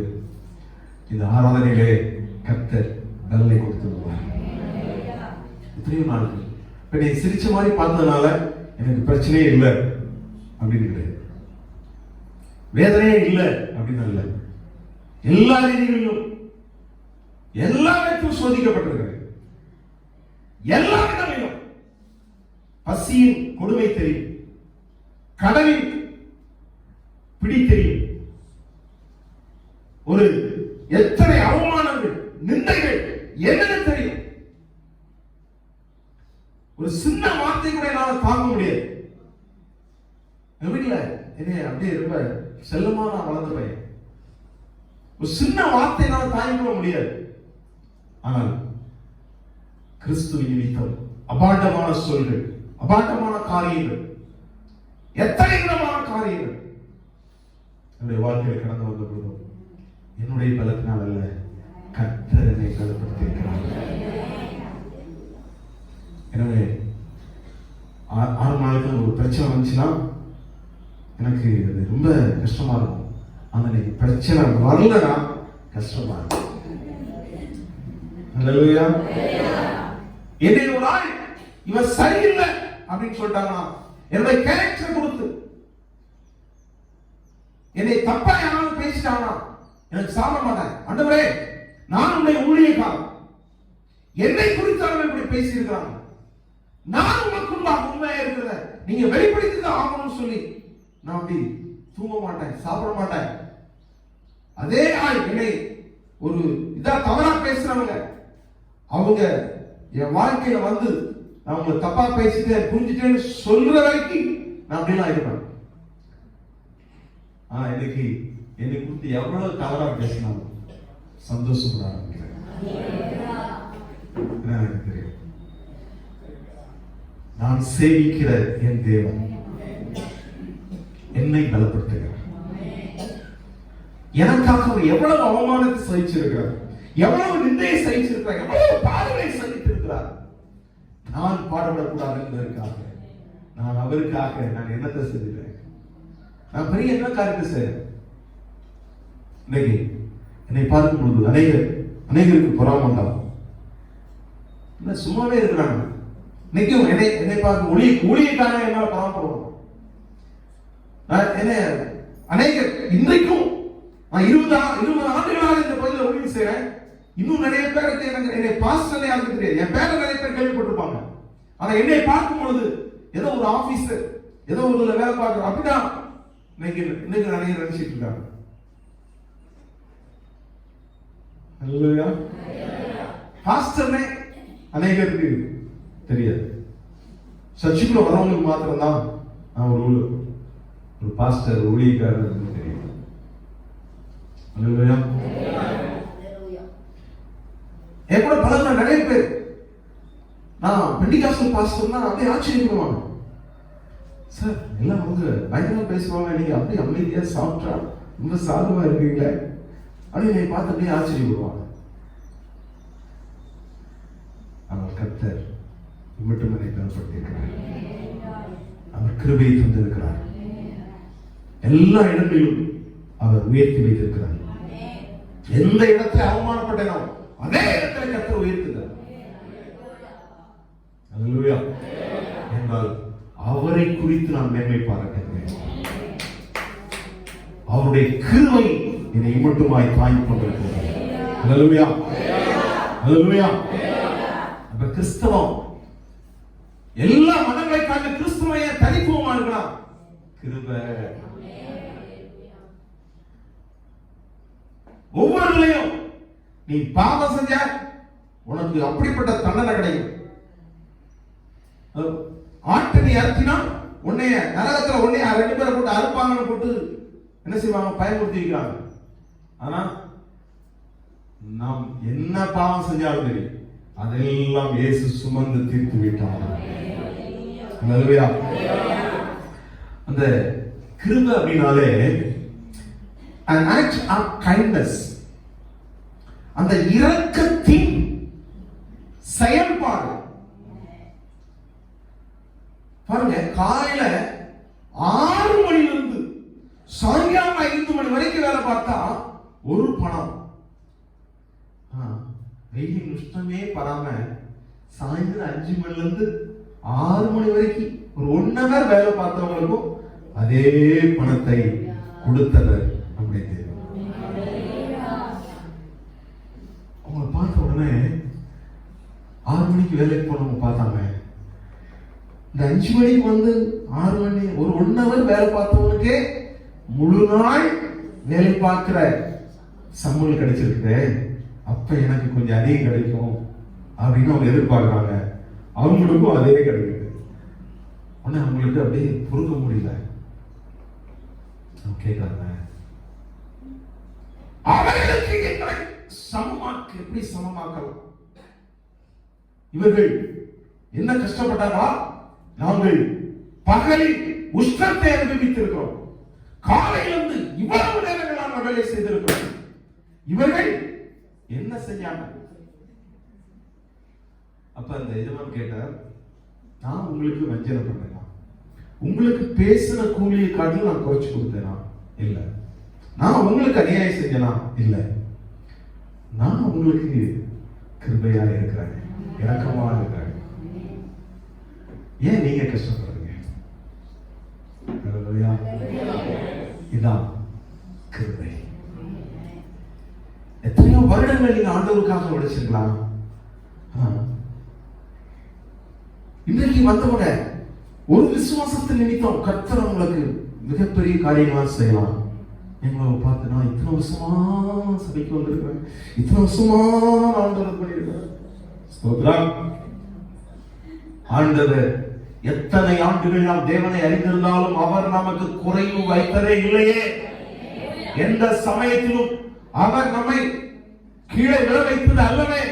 இந்த ஆராதனையிலே கர்த்தர் பலனை கொடுத்து வருவார். எத்தனையோ நாட்கள் இப்ப நீ சிரிச்ச மாதிரி பார்த்ததுனால எனக்கு பிரச்சனையே இல்லை அப்படின்னு கிடையாது, வேதனையே இல்லை அப்படின்னு அல்ல. எல்லா ரீதிகளிலும் எல்லா இடத்திலும் சோதிக்கப்பட்டிருக்கிறது. எல்லா இடங்களிலும் பசியின் கொடுமை தெரியும், கடலின் பிடி தெரியும், ஒரு எத்தனை அவமானங்கள் நிந்தைகள் என்னென்ன தெரியும். ஒரு சின்ன வார்த்தை கூட என்னால தாங்க முடியாது. எங்க வீட்டுல என்ன அப்படியே ரொம்ப செல்லமா நான் வளர்ந்த பையன், ஒரு சின்ன வார்த்தை என்னால தாங்கிக்க முடியாது. ஆனால் கிறிஸ்துவின் நிமித்தம் அபாண்டமான சொல்கள், அபாண்டமான காரியங்கள், எத்தனை விதமான காரியங்கள் என்னுடைய வாழ்க்கையில் கடந்து வந்த பொழுதும் என்னுடைய பலத்தினால் அல்ல, கர்த்தர் என்னை பலப்படுத்தியிருக்கிறார். எனவே 6 நாளுக்கு ஒரு பிரச்சனை வந்துச்சுன்னா எனக்கு அது ரொம்ப கஷ்டமா இருக்கும். அந்த பிரச்சனை வரலன்னா கஷ்டமா இருக்கும். என்னை ஒரு ஆள் இவன் சரியில்லை அப்படின்னு சொல்லிட்டாங்கன்னா, என்னுடைய கேரக்டர் கொடுத்து என்னை தப்பா யாராவது பேசிட்டாங்கன்னா எனக்கு சாப்பிட மாட்டேன். ஆண்டவரே, நான் உன்னுடைய ஊழியக்காரன், என்னை குறித்து இப்படி பேசி இருக்கிறாங்க, நான் உனக்குள்ளாக உண்மையா இருக்கிறத நீங்க வெளிப்படுத்தி தான் ஆகணும்னு சொல்லி நான் அப்படி தூங்க மாட்டேன், சாப்பிட மாட்டேன். அதே ஆள் என்னை ஒரு இதா தவறா பேசுறவங்க, அவங்க என் வாழ்க்கையில வந்து நான் உங்களை தப்பா பேசிட்டேன் புரிஞ்சுட்டேன்னு சொல்ற வரைக்கும் நான் அப்படிலாம் இருப்பேன். இன்னைக்கு என்னை குறித்து எவ்வளவு தவறா பேசினாலும் சந்தோஷப்பட ஆரம்பிக்கிறேன். எனக்கு தெரியும், நான் சேவிக்கிற என் தேவன் என்னை பலப்படுத்துகிறார். எனக்காக அவர் எவ்வளவு அவமானத்தை சகிச்சிருக்கிறார், எவ்வளவு நிந்தையை சகிச்சிருக்கிறார், எவ்வளவு பாடுகளை சகித்திருக்கிறார். நான் பாடுபடக்கூடாது என்பதற்காக, நான் அவருக்காக நான் என்னத்தை செஞ்சுட்டேன்? நான் பெரிய என்ன காரியத்தை செய்யறேன்? இன்னைக்கு என்னை பார்க்கும் பொழுது அநேகருக்கு பொறாம உண்டாகும். சும்மாவே இருக்கிறாங்க. இன்னைக்கும் என்னை பார்க்கும் ஊழியக்கான என்னால பொறாமப்படுவாங்க. என்ன அநேகர் இன்றைக்கும் நான் 20 ஆண்டுகளாக இந்த பகுதியில் ஊழியம் செய்யறேன். இன்னும் நிறைய பேருக்கு என்னை பாஸ்டர் யாருக்கு தெரியாது. என் பேரை நிறைய பேர் கேள்விப்பட்டிருப்பாங்க. ஆனா என்னை பார்க்கும் பொழுது ஏதோ ஒரு ஆபீசர், ஏதோ ஒரு வேலை பார்க்கிறோம் அப்படிதான் இன்னைக்கு நிறைய நினைச்சிட்டு இருக்காங்க. பாஸ்டர்னே அநேகருக்கு தெரியாது. சர்ச்சுக்குள்ள வரவங்களுக்கு மாத்திரம்தான் நான் ஒரு பாஸ்டர் ஊழியக்காரர் தெரியும். என் கூட பழகின நிறைய பேர் நான் பெண்டிகாஸ்டல் பாஸ்டர்னா அப்படியே ஆச்சரியப்படுவாங்க. சார் எல்லாம் வந்து பயங்கரமா பேசுவாங்க, நீங்க அப்படியே அமைதியா சாப்பிட்டா ரொம்ப சாதமா இருக்கீங்களே அப்படின்னு என்னை பார்த்து அப்படியே ஆச்சரியப்படுவாங்க. அவர் கர்த்தர் மட்டும் என்னை பலப்படுத்தியிருக்கிறார். அவர் கிருபையை தந்திருக்கிறார். எல்லா இடங்களிலும் அவர் உயர்த்தி வைத்திருக்கிறார். எந்த இடத்துல அவமானப்பட்டனோ அதே இடத்துல கர்த்தர் உயர்த்துகிறார். அல்லேலூயா. என்றால் அவரை குறித்து நான் மேன்மை பாராட்டுகிறேன். அவருடைய கிருபை என்னை மட்டுமாய் தாங்கிக் கொண்டிருக்கிறது. அல்லேலூயா. அல்லேலூயா. அப்ப கிறிஸ்தவம் எல்லா மதங்களை காட்டி கிறிஸ்தவம் ஏன் தனித்துவமா இருக்கலாம்? கிருபை. ஒவ்வொருலையும் நீ பாவம் செஞ்ச உனக்கு அப்படிப்பட்ட தண்டனை கிடைக்கும். ஆட்டு நீ அறுத்தினா உன்னைய நரகத்துல உன்னைய 2 பேரை போட்டு அறுப்பாங்கன்னு போட்டு என்ன செய்வாங்க? பயமுறுத்தி வைக்கிறாங்க. ஆனா நாம் என்ன பாவம் செஞ்சாலும் தெரியும், அதெல்லாம் இயேசு சுமந்து தீர்த்து விட்டார். அல்லேலூயா. அந்த கிருபை அப்படினாலே an act of kindness, அந்த இரக்கத்தின் செயல்பாடு. பாருங்க, காலையில 6 மணிலிருந்து சாயங்காலம் 5 மணி வரைக்கும் வேலை பார்த்தா ஒரு பணம். வெயில் நஷ்டமே பராம சாயந்தரம் 5 மணில இருந்து 6 மணி வரைக்கும் ஒரு 1 hour வேலை பார்த்தவங்களுக்கும் அதே பணத்தை கொடுத்தவர் நம்முடைய தேவன். அவங்களை பார்த்த உடனே 6 மணிக்கு வேலைக்கு போனவங்க பார்த்தாங்க, இந்த 5 மணிக்கு வந்து 6 மணி ஒரு 1 hour வேலை பார்த்தவனுக்கே முழு நாள் வேலை பார்க்கிற சம்பளம் கிடைச்சிருக்கு, அப்ப எனக்கு கொஞ்சம் அதிகம் கிடைக்கும் அப்படின்னு அவங்க எதிர்பார்க்கிறாங்க. அவங்களுக்கும் அதே கிடைக்குது. ஆனா அவங்களுக்கு அப்படியே பொறுக்க முடியல. கேட்கறாங்க, அவர்களுக்கு எங்களை சமமாக்க எப்படி சமமாக்கலாம்? இவர்கள் என்ன கஷ்டப்பட்டாரா? நாங்கள் பகலில் உஷ்ணத்தை அனுபவித்திருக்கிறோம், காலையிலிருந்து இவ்வளவு நேரங்கள் நாங்கள் வேலை செய்திருக்கிறோம். இவர்கள் என்ன செஞ்சாங்க? அப்ப அந்த எஜமான் கேட்டார், நான் உங்களுக்கு வஞ்சனை பண்ணேனா? உங்களுக்கு பேசின கூலியை காட்டி நான் குறைச்சு கொடுத்தேனா? இல்ல. நான் உங்களுக்கு அநியாயம் செஞ்சனா? இல்ல. நான் உங்களுக்கு கிருபையா இருக்கிறேன், இரக்கமா இருக்கிறேன். ஏன் நீங்க கஷ்டப்படுறீங்க? இதான் கிருபை. எத்தனையோ வருடங்கள் நீங்க ஆண்டவருக்காக உழைச்சிருக்கலாம். இன்றைக்கு வந்தவங்க ஒரு விசுவாசத்தின் நிமித்தம் கர்த்தர் உங்களுக்கு மிகப்பெரிய காரியங்களா செய்யலாம். எங்களை பார்த்து நான் இத்தனை வருஷமா சபைக்கு வந்திருக்கிறேன், இத்தனை வருஷமா ஆண்டவர் பண்ணியிருக்கிறேன். ஆண்டவர் எத்தனை ஆண்டுகள் நாம் தேவனை அறிந்திருந்தாலும் அவர் நமக்கு குறைவு வைத்ததே இல்லையே. எந்த சமயத்திலும் அவர் நம்மை கீழே விழ வைத்தது அல்லவே.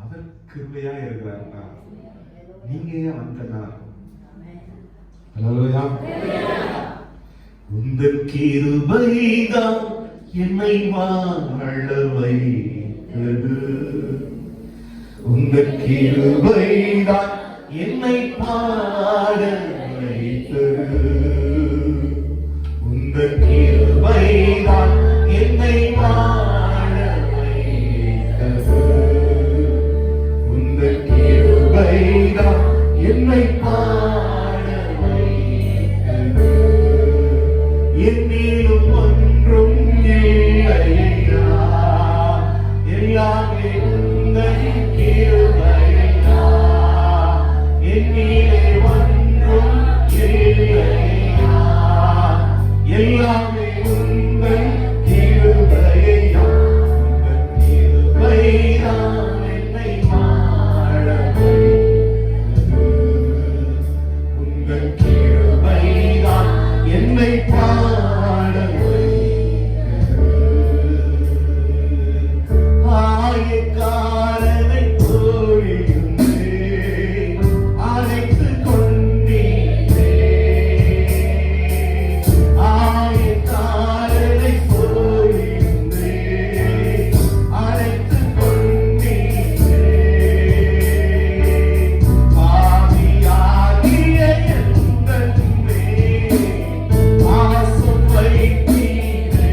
அவர் கிருபையா இருக்கிறார். நீங்க ஏன் வந்தனா? அல்லேலூயா. உந்தன் கிருபைதான் என்னை வாழ வைத்தது. உந்தன் கிருபைதான் என்னை பாட வைத்தது. உந்தன் கிருபைதான் என்னை வாழ வைத்தது. உந்தன் கிருபைதான் என்னை பாட வைத்தது. என்னிலும் ஒன்றும் இல்லையா, எல்லாமே உந்தன் கிருபையா. என்னிலே ஒன்றும் இல்லையா, எல்லாமே உந்தன் கிருபையா. உந்தன் கிருபைதான் என்னை வாழ வைத்தது. உந்தன் கிருபைதான் என்னை பாட வைத்தது. ஆயக்காரனை போலிருந்தே அழைத்து கொண்டீரே. ஆயக்காரனை போலிருந்தே அழைத்து கொண்டீரே. பாவியாகிய எந்தன் மேல் பாசம் வைத்தீரே.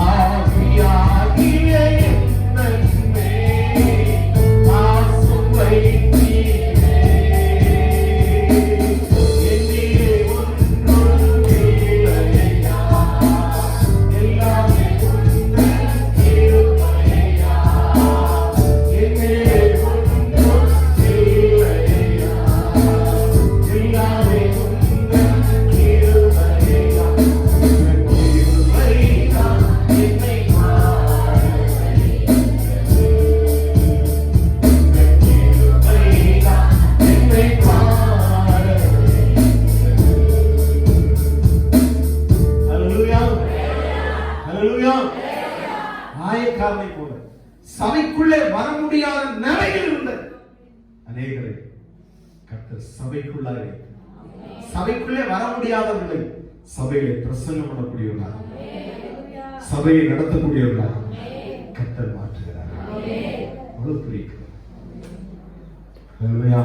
ஆவியாகிய எந்தன் மேல் பாசம் வைத்தீரே. என்னிலே ஒன்றும் இல்லையா, எல்லாமே உந்தன் கிருபையா. என்னிலே ஒன்றும் இல்லையா, எல்லாமே உந்தன் கிருபையா. உந்தன் கிருபைதான் என்னை வாழ வைத்தது. உந்தன் கிருபைதான் என்னை வாழ வைத்தது. ஹல்லேலூயா, ஹல்லேலூயா. ஆயக்காரனை போல சபைக்குள்ளே வர முடியாத நிலையில் இருந்த அநேகரை கர்த்தர் சபைக்குள்ளாக, சபைக்குள்ளே வர முடியாதவர்களை சபையிலே பிரசங்கம் பண்ணக்கூடியவர்களாக, சபையை நடத்தக்கூடியவர்களாக கர்த்தர் மாற்றுகிறார். அவ்வளவு பெரிய கிருபை. ஹல்லேலூயா.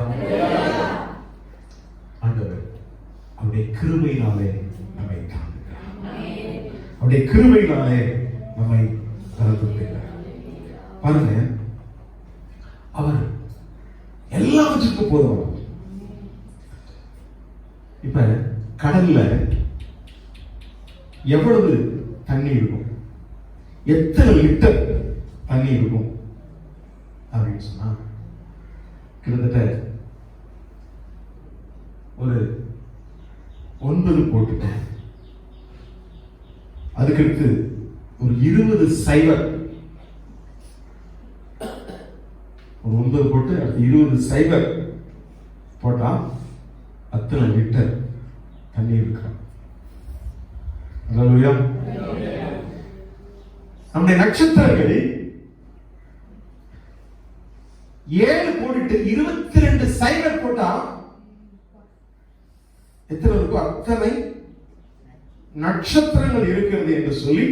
ஆண்டவர் அவருடைய கிருபையினாலே நம்மை தாங்குகிறார். அவருடைய கிருபையினாலே நம்மை நடத்துகிறார். பாருங்க, அவர் எல்லாவற்றுக்கும் போதும். இப்ப கடல்ல எவ்வளவு தண்ணி இருக்கும், எத்தனை லிட்டர் தண்ணி இருக்கும் அப்படின்னு சொன்னா கிட்டத்தட்ட ஒரு 9 போட்டுட்டேன். அதுக்கடுத்து ஒரு 20 சைவர், ஒரு 9 போட்டு அடுத்து 20 சைவர் போட்டா அத்தனை லிட்டர் தண்ணி இருக்கிறான். அல்லேலூயா. நம்முடைய நட்சத்திரங்களில் 7 போட்டுட்டு 22 சைவர் போட்டா எத்தனை இருக்கும்? அத்தனை நட்சத்திரங்கள் இருக்கிறது என்று சொல்லி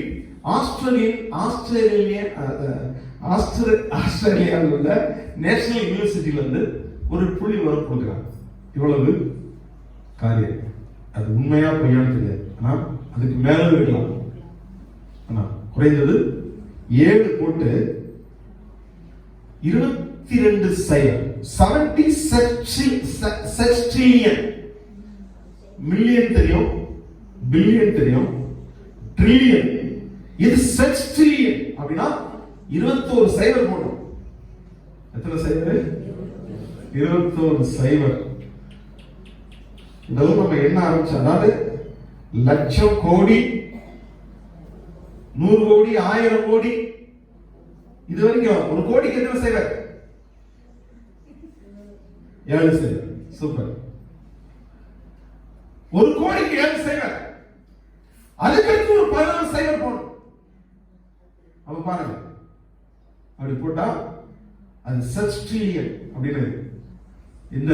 ஆஸ்திரேலியாவில் உள்ள நேஷனல் யூனிவர்சிட்டியில இருந்து ஒரு புள்ளி வரம் கொடுக்கிறாங்க. இவ்வளவு காரியம். அது உண்மையா பொய்யான்னு தெரியாது, ஆனா அதுக்கு மேல இருக்கலாம். ஆனா குறைந்தது 7 போட்டு 22 சைவர் 70 செஸ்டிலியன். மில்லியன் தெரியும், பில்லியன் தெரியும், ட்ரில்லியன். இது செஸ்டிலியன் அப்படின்னா 21 சைவர் போட்டோம். எத்தனை சைவர்? 21 சைவர். இதெல்லாம் நம்ம என்ன ஆரம்பிச்சோம், அதாவது லட்சம், கோடி, 100 கோடி, 1000 கோடி, இது வரைக்கும் ஒரு கோடிக்கு எத்தனை சைவர்? 7 சைவர். சூப்பர். 1 கோடிக்கு 7 சைவர். அதுக்கு ஒரு 14 சைவர் போடணும். அப்ப பாருங்க, அப்படி போட்டா அது செஸ்ட்ரிலியன் அப்படின்னு இந்த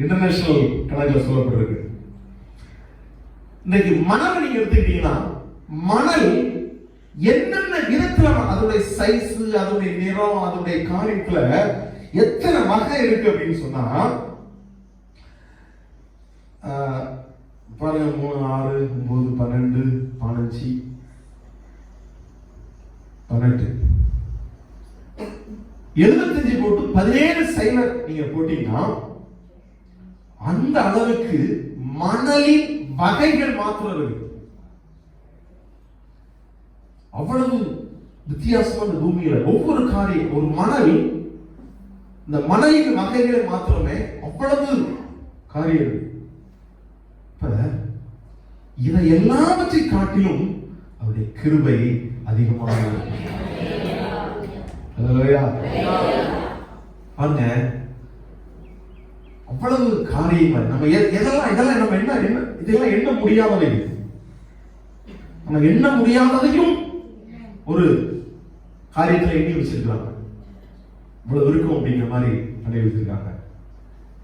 இன்டர்நேஷனல் கணக்குல சொல்லப்பட்டிருக்கு. இன்னைக்கு மணல் நீங்க எடுத்துக்கிட்டீங்கன்னா, மணல் என்னென்ன விதத்துல அதோடைய சைஸ், அதோடைய நிறம், அதோடைய காரியத்துல எத்தனை வகை இருக்கு அப்படின்னு சொன்னா பாருங்க, 3, 6, 9, 12, 15, 18, 75 போட்டு 17 சைவர் நீங்க போட்டீங்கன்னா அந்த அளவுக்கு மணலின் வகைகள் மாத்திரம் இருக்கு. அவ்வளவு வித்தியாசமான பூமியில ஒவ்வொரு காரியம், ஒரு மணல், இந்த மணலின் வகைகளை மாத்திரமே அவ்வளவு காரியம் இருக்கு. இதை எல்லாவற்றை காட்டிலும் அவருடைய கிருபை அதிகமாக பாருங்க. அவ்வளவு காரியங்கள் நம்ம இதெல்லாம் நம்ம இதெல்லாம் எண்ண முடியாதவை. நம்ம எண்ண முடியாததையும் ஒரு காரியத்தில் எண்ணி வச்சிருக்காங்க. இவ்வளவு இருக்கும் அப்படிங்கிற மாதிரி பண்ணி வச்சிருக்காங்க.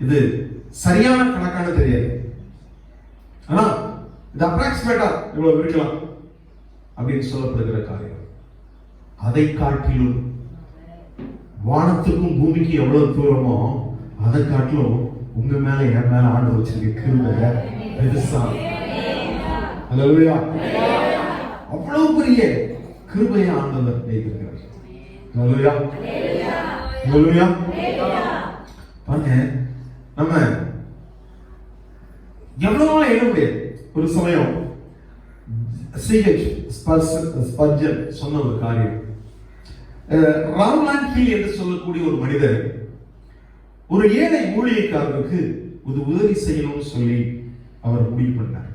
இது சரியான கணக்கான தெரியாது, ஆனா இது அப்ராக்சிமேட்டா இவ்வளவு இருக்கலாம் அப்படின்னு சொல்லப்படுகிற காரியம். அதை காட்டிலும் வானத்துக்கும் பூமிக்கு எவ்வளவு தூரமோ அதை காட்டிலும் உங்க மேல என் மேல ஆண்டு வச்சிருக்க கிருபை பெருசா. அல்லேலூயா. அவ்வளவு பெரிய கிருபையை ஆண்டவர் வைத்திருக்கிறார். அல்லேலூயா. அல்லேலூயா. பாருங்க, நம்ம எவ்வளவோ எண்ண முடியாது. ஒரு சமயம் ஸ்பர்ஜன் சொன்ன ஒரு காரியம், ராவ்லாண்ட் ஹில் என்று சொல்லக்கூடிய ஒரு மனிதர் ஒரு ஏழை ஊழியக்காரருக்கு ஒரு உதவி செய்யணும்னு சொல்லி அவர் முடிவு பண்ணார்.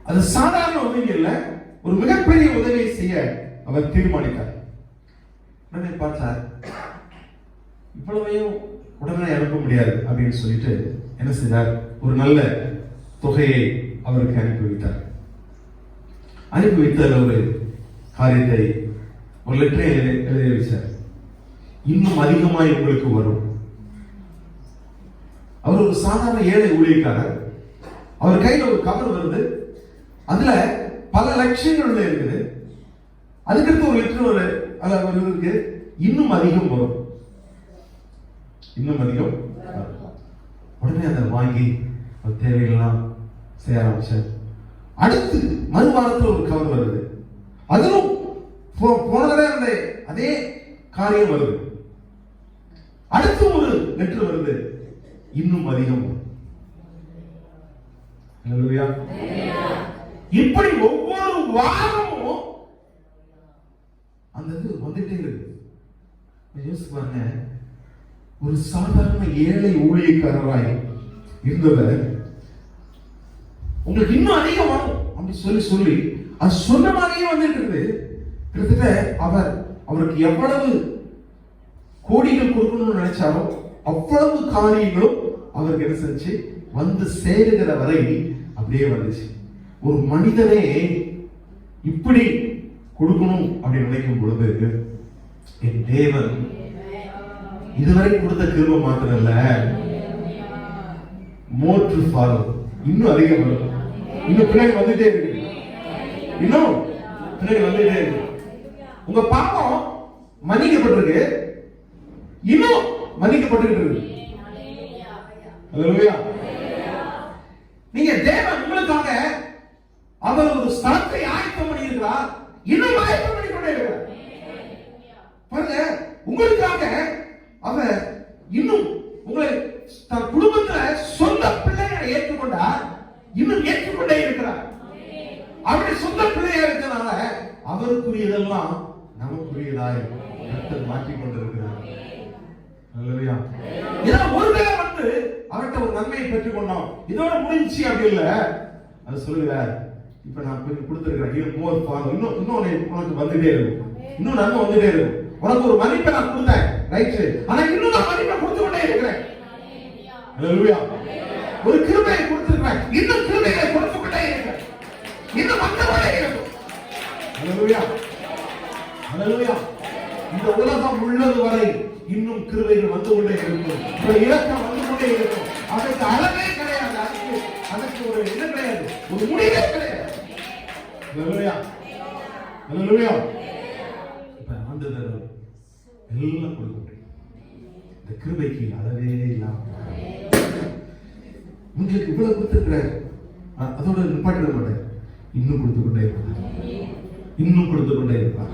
அது சாதாரண உதவி இல்ல, ஒரு மிகப்பெரிய உதவியை செய்ய அவர் தீர்மானித்தார். உடனே பார்த்தார், இவ்வளவையும் உடனே அனுப்ப முடியாது அப்படின்னு சொல்லிட்டு என்ன செய்தார், ஒரு நல்ல தொகையை அவருக்கு அனுப்பி வைத்தார். அனுப்பி வைத்த ஒரு காரியத்தை, ஒரு லெட்டரை எழுதி வச்சார். இன்னும் அதிகமாய் உங்களுக்கு வரும். அவர் ஒரு சாதாரண ஏழை ஊழியக்காரர். அவர் கையில் ஒரு கவர் வருது, அதுல பல லட்சங்கள் இருக்குது. அதுக்கடுத்து ஒரு லெட்டர் இருக்கு, இன்னும் அதிகம் வரும், இன்னும் அதிகம். உடனே அதை வாங்கி தேவையெல்லாம் செய்ய ஆரம்பிச்சார். அடுத்து மறுவாரத்தில் ஒரு கவர் வருது, அதிலும் போனதே அதே காரியம் வருது. அடுத்து ஒரு லெட்டர் வருது, இன்னும் அதிகம். இப்படி ஒவ்வொரு வாரமும் அந்த இது வந்துட்டே இருக்கு. பாருங்க, ஒரு சாதாரண ஏழை ஊழியக்காரராய் இருந்தவர் உங்களுக்கு இன்னும் அதிகம் வரும் அப்படி சொல்லி அது சொன்ன மாதிரியே வந்துட்டு இருக்குது. கிட்டத்தட்ட அவருக்கு எவ்வளவு கோடிகள் கொடுக்கணும்னு நினைச்சாரோ அவ்வளவு காரியங்களும் அவருக்கு என்ன செஞ்சு வந்து சேருகிற வரை அப்படியே வந்துச்சு. ஒரு மனிதனே இப்படி கொடுக்கணும் அப்படின்னு நினைக்கும் பொழுது என் தேவன் இதுவரை கொடுத்த கிருபை மாத்திரம் இல்ல, மோர் டு ஃபாலோ, இன்னும் அதிகம் வரும். இன்னும் பின்னாடி வந்துட்டே இருக்கு, இன்னும் பின்னாடி வந்துட்டே இருக்கு. உங்க பாவம் மன்னிக்கப்பட்டிருக்கு, இன்னும் மன்னிக்கப்பட்டு இருக்கு. அல்லேலூயா. நீங்க தேவன் உங்களுக்காக அவர் ஒரு ஸ்தலத்தை ஆயத்தம் பண்ணி இருக்கிறார், இன்னும் ஆயத்தம் பண்ணி கொண்டே இருக்கிறார். பாருங்க, உங்களுக்காக அவர் இன்னும் உங்களை தன் குடும்பத்தில் சொந்த பிள்ளைகளை ஏற்றுக்கொண்டார், இன்னும் ஏற்றுக்கொண்டே இருக்கிறார். அவருடைய சொந்த பிள்ளையா இருக்கிறனால அவருக்குரியதெல்லாம் நமக்குரியதாய் கர்த்தர் மாற்றிக் கொண்டிருக்கிறார். அல்லேலூயா. ஏதாவது ஒரு வேளை வந்து அவர்கிட்ட ஒரு நன்மையை பெற்றுக் கொண்டோம், இதோட முடிஞ்சு அப்படி இல்ல. அது சொல்லுகிறார், இப்ப நான் கொஞ்சம் கொடுத்திருக்கிறேன், மோர் ஃபாலோ, இன்னும் உனக்கு வந்துட்டே இருக்கும், இன்னும் நன்மை வந்துட்டே இருக்கும். உனக்கு ஒரு மதிப்பை நான் கொடுத்தேன், ரைட், ஆனா இன்னும் நான் மதிப்பை கொடுத்து கொண்டே இருக்கிறேன். ஹல்லேலூயா. ஒரு கிருபையை கொடுத்திருக்கிறார், இன்னும் கிருபையை கொடுத்துக்கிட்டே இருங்க, இன்னும் வந்தவரே இருக்கும். ஹல்லேலூயா, ஹல்லேலூயா. இந்த உலகம் உள்ளது வரை இன்னும் கிருபைகள் வந்து கொண்டே இருக்கும், இரக்கம் வந்து கொண்டே இருக்கும். அதற்கு அளவே கிடையாது, அதற்கு ஒரு என்ன கிடையாது, ஒரு முடிவே கிடையாது. ஹல்லேலூயா, ஹல்லேலூயா. இப்ப ஆண்டவர் எல்லாம் கொடுக்க முடியும். இந்த கிருபைக்கு அளவே இல்லாம உங்களுக்கு இவ்வளவு கொடுத்திருக்கிறார், அதோட நிப்பாட்டிட மாட்டார், இன்னும் கொடுத்து கொண்டே இருப்பார், இன்னும் கொடுத்து கொண்டே இருப்பார்.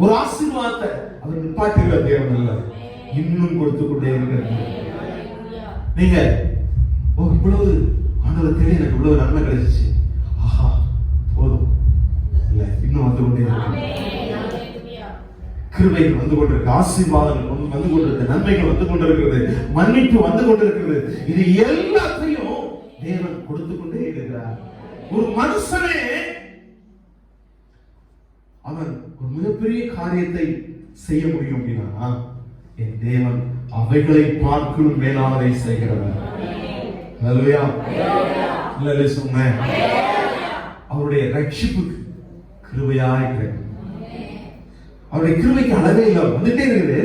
ஒரு ஆசீர்வாதத்தை அவர் நிப்பாட்டுகிற தேவன் அல்ல, இன்னும் கொடுத்து கொண்டே இருக்கிறார். நீங்க இவ்வளவு ஆண்டவர் தேடி எனக்கு இவ்வளவு நன்மை கிடைச்சிச்சு, ஆஹா போதும் இல்ல, இன்னும் வந்து கொண்டே இருக்கு. கிருபைகள் வந்து கொண்டிருக்கு, ஆசீர்வாதங்கள் வந்து கொண்டிருக்கு, நன்மைகள் வந்து கொண்டிருக்கிறது, மன்னிப்பு வந்து கொண்டிருக்கிறது. இது எல்லாத்தையும் தேவன் கொடுத்து கொண்டே இருக்கிறார். ஒரு மனுஷனே அவன் ஒரு மிகப்பெரிய காரியத்தை செய்ய முடியும் அப்படின்னா, என் தேவன் அவைகளை பார்க்கணும் மேலானதை செய்கிறவர். ஹல்லேலூயா, ஹல்லேலூயா சொன்னேன். அவருடைய ரட்சிப்புக்கு கிருபையாய் கிடைக்கும். அவருடைய கிருபைக்கு அளவே இல்லை, வந்துட்டே இருக்குது.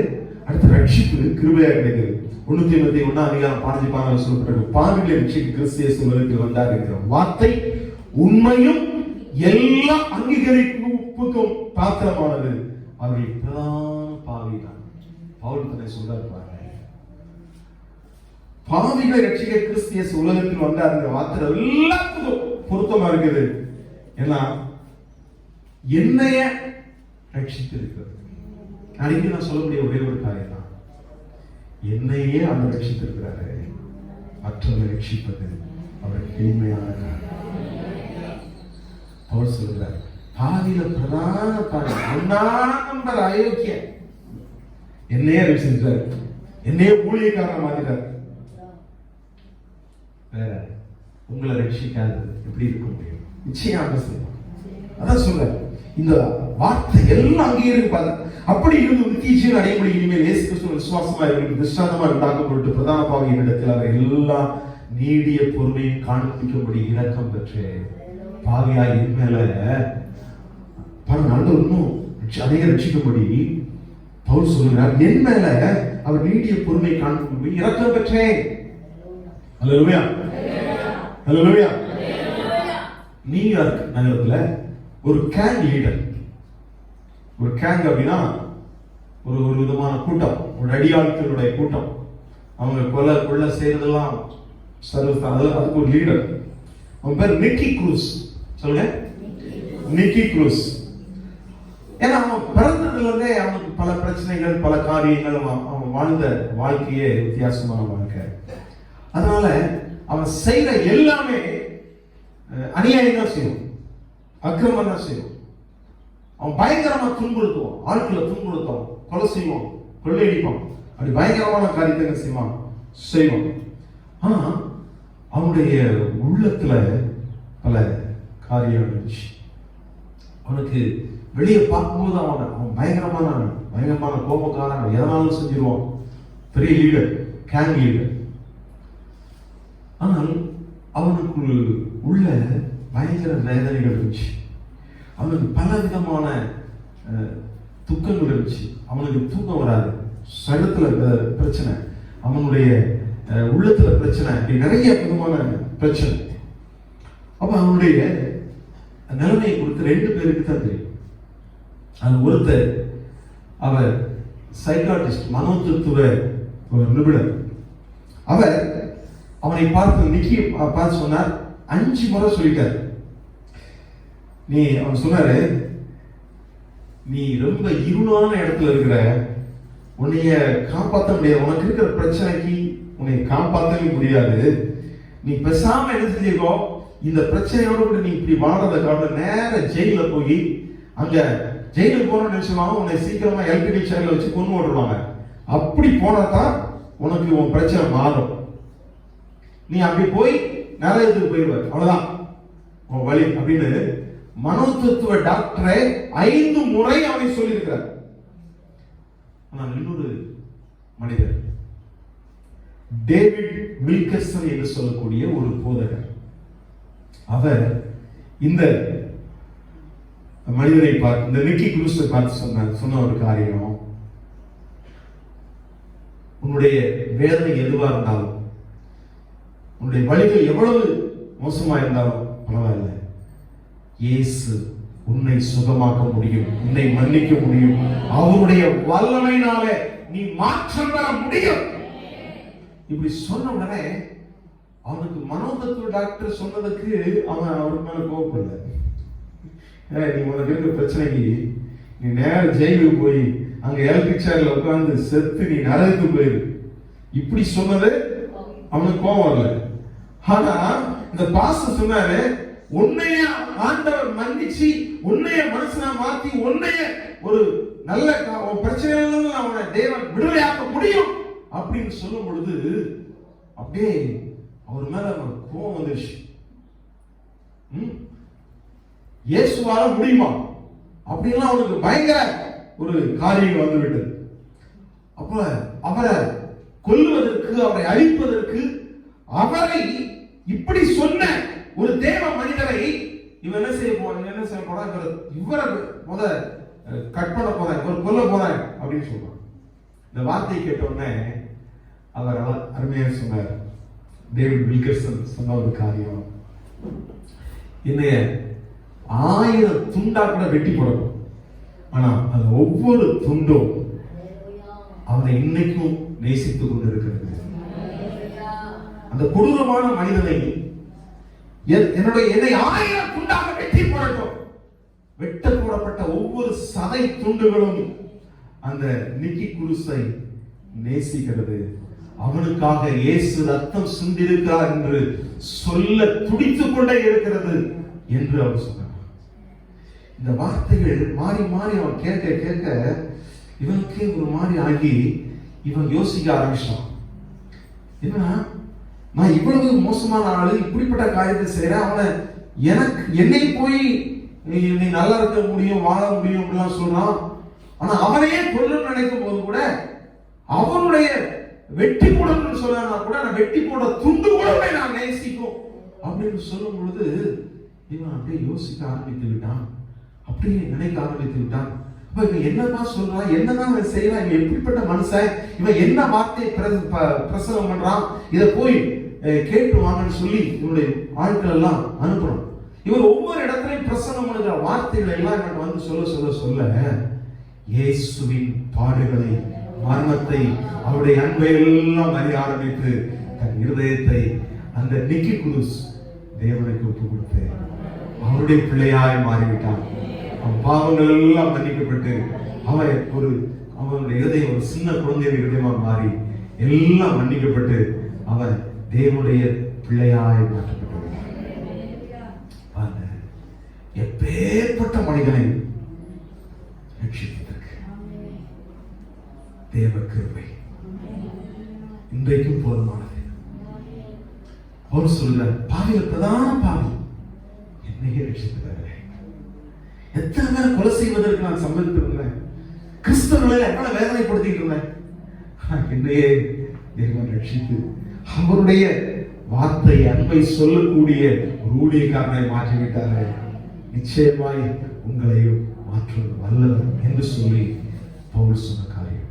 அடுத்த ரட்சிப்பு கிருபையா கிடைக்குது. 151 சொல்லப்பட்டிருக்கு, பாவிகளை ரட்சிக்க கிறிஸ்து இயேசு உலகத்தில் வந்தார் என்கிற வார்த்தை உண்மையும் எல்லா அங்கீகரிப்புக்கும் பாத்திரமானது. அவர்கள் பிரதான பாவிதான். பவுல் தன்னை சொல்றார் பாருங்க, பாவிகளை ரட்சிக்க கிறிஸ்து இயேசு உலகத்தில் வந்தார் என்கிற வார்த்தை எல்லாத்துக்கும் பொருத்தமா இருக்குது. ஏன்னா என்னைய ரட்சித்திருக்கிறது. அன்னைக்கு நான் சொல்லக்கூடிய ஒரே ஒரு காரியம் தான், என்னையே அவர் ரட்சித்திருக்கிறாரு, மற்றவர்களை ரட்சிப்பது அவருக்கு எளிமையான காரியம். அவர் சொல்கிறார், பாவியில பிரதான நம்பர் அயோக்கிய என்னையே ரட்சித்தார், என்னையே ஊழியக்காரன் மாத்திட்டார். வேற உங்களை ரட்சிக்காதது எப்படி இருக்க முடியும்? நிச்சயம் அதான் சொல்ற. இந்த வார்த்தை எல்லாம் அங்கே இருக்கு. அப்படி இருந்து நித்திய அடையப்படி இனிமேல் இயேசு கிறிஸ்துவின் விசுவாசமா இருக்கு திருஷ்டாந்தமா உண்டாக்கப்பட்டு பிரதான பாவியின் இடத்தில் அவர் எல்லாம் நீடிய பொறுமையை காண்பிக்கும்படி இரக்கம் பெற்று பாவியாய் இனிமேல பல இன்னும் அநேக ரட்சிக்கும்படி பவுல் சொல்கிறார், என் மேல அவர் நீடிய பொறுமை காண்பிக்கும்படி இரக்கம் பெற்றேன். ஹல்லேலூயா, ஹல்லேலூயா. நியூயார்க் நகரத்துல ஒரு கேங் லீடர், ஒரு கேங் அப்படின்னா ஒரு விதமான கூட்டம், ஒரு அடியாட்களுடைய கூட்டம், அவங்க கொள்ள செய்யறதெல்லாம் அதுக்கு ஒரு லீடர். அவன் பேர் நிக்கி க்ரூஸ். சொல்லுங்க, நிக்கி க்ரூஸ். ஏன்னா அவன் பிறந்ததுல இருந்தே அவனுக்கு பல பிரச்சனைகள், பல காரியங்கள், அவன் வாழ்ந்த வாழ்க்கையே வித்தியாசமான வாழ்க்கை. அதனால அவன் செய்யற எல்லாமே அநியாயம் தான் செய்யும், அக்கிரமம் தான் செய்யும். அவன் பயங்கரமா துன்புறுத்துவான், ஆட்களை துன்புறுத்துவான், கொலை செய்வான், கொள்ளையடிப்பான், அப்படி பயங்கரமான காரியத்தை செய்வான். ஆனா அவனுடைய உள்ளத்துல பல காரியம் இருந்துச்சு. அவனுக்கு வெளியே பார்க்கும்போது அவன் பயங்கரமான கோபக்காரன், எதனாலும் செஞ்சிருவான், பெரிய லீடர், கேங் லீடர். ஆனால் அவனுக்கு உள்ள பயங்கர வேதனைகள் இருந்துச்சு, அவனுக்கு பல விதமான துக்கங்கள் இருந்துச்சு. அவனுக்கு தூக்கம் வராது, சரத்துல பிரச்சனை, அவனுடைய உள்ளத்துல பிரச்சனை, இப்படி நிறைய விதமான பிரச்சனை. அப்ப அவனுடைய நிலைமையை குறித்து 2 பேருக்கு தான் தெரியும். அது ஒருத்தர் அவர் சைக்காட்டிஸ்ட், மனோதத்துவ ஒரு நிபுணர். அவர் அவனை பார்த்து நிக்கி பார்த்து சொன்னார், 5 முறை சொல்லிட்டார். அவன் சொன்னாரு, நீ ரொம்ப இருளான இடத்துல இருக்கிற, உன்னைய காப்பாற்ற முடியாது, உனக்கு இருக்கிற பிரச்சனைக்கு உன்னை காப்பாற்றவே முடியாது. நீ பேசாம என்ன செஞ்சிருக்கோ, இந்த பிரச்சனையோட கூட நீ இப்படி வாழ்றத காரணம் நேர ஜெயில போய், அங்க ஜெயிலுக்கு போன நினைச்சுவாங்க, உன்னை சீக்கிரமா எலக்ட்ரிக்கல் சேர்ல வச்சு கொண்டு ஓடுவாங்க. அப்படி போனாதான் உனக்கு உன் பிரச்சனை மாறும். நீ அப்படி போய் நரகத்துக்கு போயிடுவ, அவ்வளவுதான் உன் வழி அப்படின்னு மனோதத்துவ டாக்டரை 5 முறை அவனை சொல்லியிருக்கிறார். ஆனால் இன்னொரு மனிதர் டேவிட் வில்கர்சன் என்று சொல்லக்கூடிய ஒரு போதகர். அவர் இந்த மனிதனை பார்த்து, இந்த நிக்கி குரூஸை பார்த்து சொன்ன ஒரு காரியம், உன்னுடைய வேதனை எதுவா இருந்தாலும், உன்னுடைய வழிகள் எவ்வளவு மோசமா இருந்தாலும் பரவாயில்ல, இயேசு உன்னை சுகமாக்க முடியும், உன்னை மன்னிக்க முடியும், அவருடைய வல்லமையினால நீ மாற்றம் பெற முடியும். இப்படி சொன்ன உடனே அவனுக்கு மனோதத்துவ டாக்டர் சொன்னதுக்கு அவன் அவருக்கு மேல கோவப்படல. நீ உனக்கு இருக்க பிரச்சனைக்கு நீ நேர ஜெயிலுக்கு போய் அங்க எலக்ட்ரிக் சேர்ல உட்கார்ந்து செத்து நீ நரகத்துக்கு போயிரு, இப்படி சொன்னது அவனுக்கு கோபம் வரல. ஆனா இந்த பாஸ்டர் சொன்னாரு, உன்னைய ஆண்டவர் மன்னிச்சு உன்னைய மனுஷனா மாத்தி உன்னைய ஒரு நல்ல பிரச்சனையிலிருந்து அவனை தேவன் விடுதலையாக்க முடியும் அப்படின்னு சொல்லும் பொழுது அப்படியே அவர் மேல கோபம் வந்துருச்சு. இயேசுவால முடியுமா அப்படின்னா அவனுக்கு பயங்கர ஒரு காரியம் வந்து விட்டது. அப்ப அவரை கொல்லுவதற்கு, அவரை அழிப்பதற்கு, அவரை இப்படி சொன்ன ஒரு தேவ மனிதரை இவன் என்ன செய்ய போறான், இவரை முத கட் பண்ண போறேன், இவர் கொல்ல போறேன் அப்படின்னு சொல்றான். இந்த வார்த்தை கேட்டோடனே அவர் அருமையா சொன்னார். டேவிட் வில்கர்சன் சொன்ன ஒரு காரியம், என்னைய 1000 துண்டா கூட வெட்டி போடணும், ஆனா அது ஒவ்வொரு துண்டும் அவனை இன்னைக்கும் நேசித்துக் கொண்டிருக்கிறது. அந்த கொடூரமான மனிதனை என்னை 1000 துண்டாக வெட்டி போடட்டும், வெட்ட போடப்பட்ட ஒவ்வொரு சதை துண்டுகளும் அந்த நிக்கி குரூஸை நேசிக்கிறது. அவனுக்காக இயேசு ரத்தம் சிந்திருக்கிறார் என்று சொல்ல துடித்துக் கொண்டே இருக்கிறது என்று அவர் சொன்னார். இந்த வார்த்தைகள் மாறி மாறி அவன் கேட்க கேட்க இவனுக்கே ஒரு மாதிரி ஆகி இவன் யோசிக்க ஆரம்பிச்சான். என்னன்னா, நான் இவ்வளவு மோசமான ஆளு, இப்படிப்பட்ட காரியத்தை செய்யறேன், அவனை என்னை போய் நீ நல்லா இருக்க முடியும், வாழ முடியும் அப்படிலாம் சொல்றான். ஆனா அவனையே கொல்ல நினைக்கும் போது கூட, அவனுடைய வெட்டி போடணும்னு சொன்னா கூட, நான் வெட்டி போட துண்டு கூட நான் நேசிக்கும் அப்படின்னு சொல்லும் பொழுது இவன் அப்படியே யோசிக்க ஆரம்பித்து விட்டான், அப்படியே நினைக்க ஆரம்பித்து விட்டான். அப்ப இவன் என்னதான் சொல்றான், என்னதான் இவன் செய்யறான், இவன் எப்படிப்பட்ட மனுஷன், இவன் என்ன வார்த்தையை பிரசவம் பண்றான், இதை போய் கேட்டு வாங்கன்னு சொல்லி இவனுடைய ஆட்கள் எல்லாம் அனுப்புறான். இவர் ஒவ்வொரு இடத்துலையும் பிரசங்கம் பண்ணுகிற வார்த்தைகள் எல்லாம் எனக்கு வந்து சொல்ல சொல்ல சொல்ல இயேசுவின் பாடுகளை, மரணத்தை, அவருடைய அன்பை எல்லாம் அறிய ஆரம்பித்து தன் இருதயத்தை அந்த நிக்கி குரூஸ் தேவனுக்கு ஒப்பு கொடுத்து அவருடைய பிள்ளையாய் மாறிவிட்டான். அவன் பாவங்கள் எல்லாம் மன்னிக்கப்பட்டு அவனுடைய இருதயம் ஒரு சின்ன குழந்தைய இருதயமாக மாறி எல்லாம் மன்னிக்கப்பட்டு அவன் தேவனுடைய பிள்ளையாய் மாற்றப்பட்டான். எப்பேற்பட்ட மனிதனை ரட்சிப்பதற்கு தேவ கிருபை இன்றைக்கும் போதுமானது. அவர் சொல்ற பாவிகள் பிரதான பாவி என்னையே ரட்சித்தவரே. எத்தனை பேர் கொலை செய்வதற்கு நான் சம்மதித்திருந்தேன், கிறிஸ்தவர்களை எவ்வளவு வேதனைப்படுத்திட்டு இருந்தேன், என்னையே தேவன் ரட்சித்து அவருடைய வார்த்தை அன்பை சொல்லக்கூடிய ஒரு ஊழியக்காரனை மாற்றிவிட்டாரே, நிச்சயமாய் உங்களையும் மாற்றுவது வல்லவர் என்று சொல்லி பவுல் சொன்ன காரியம்.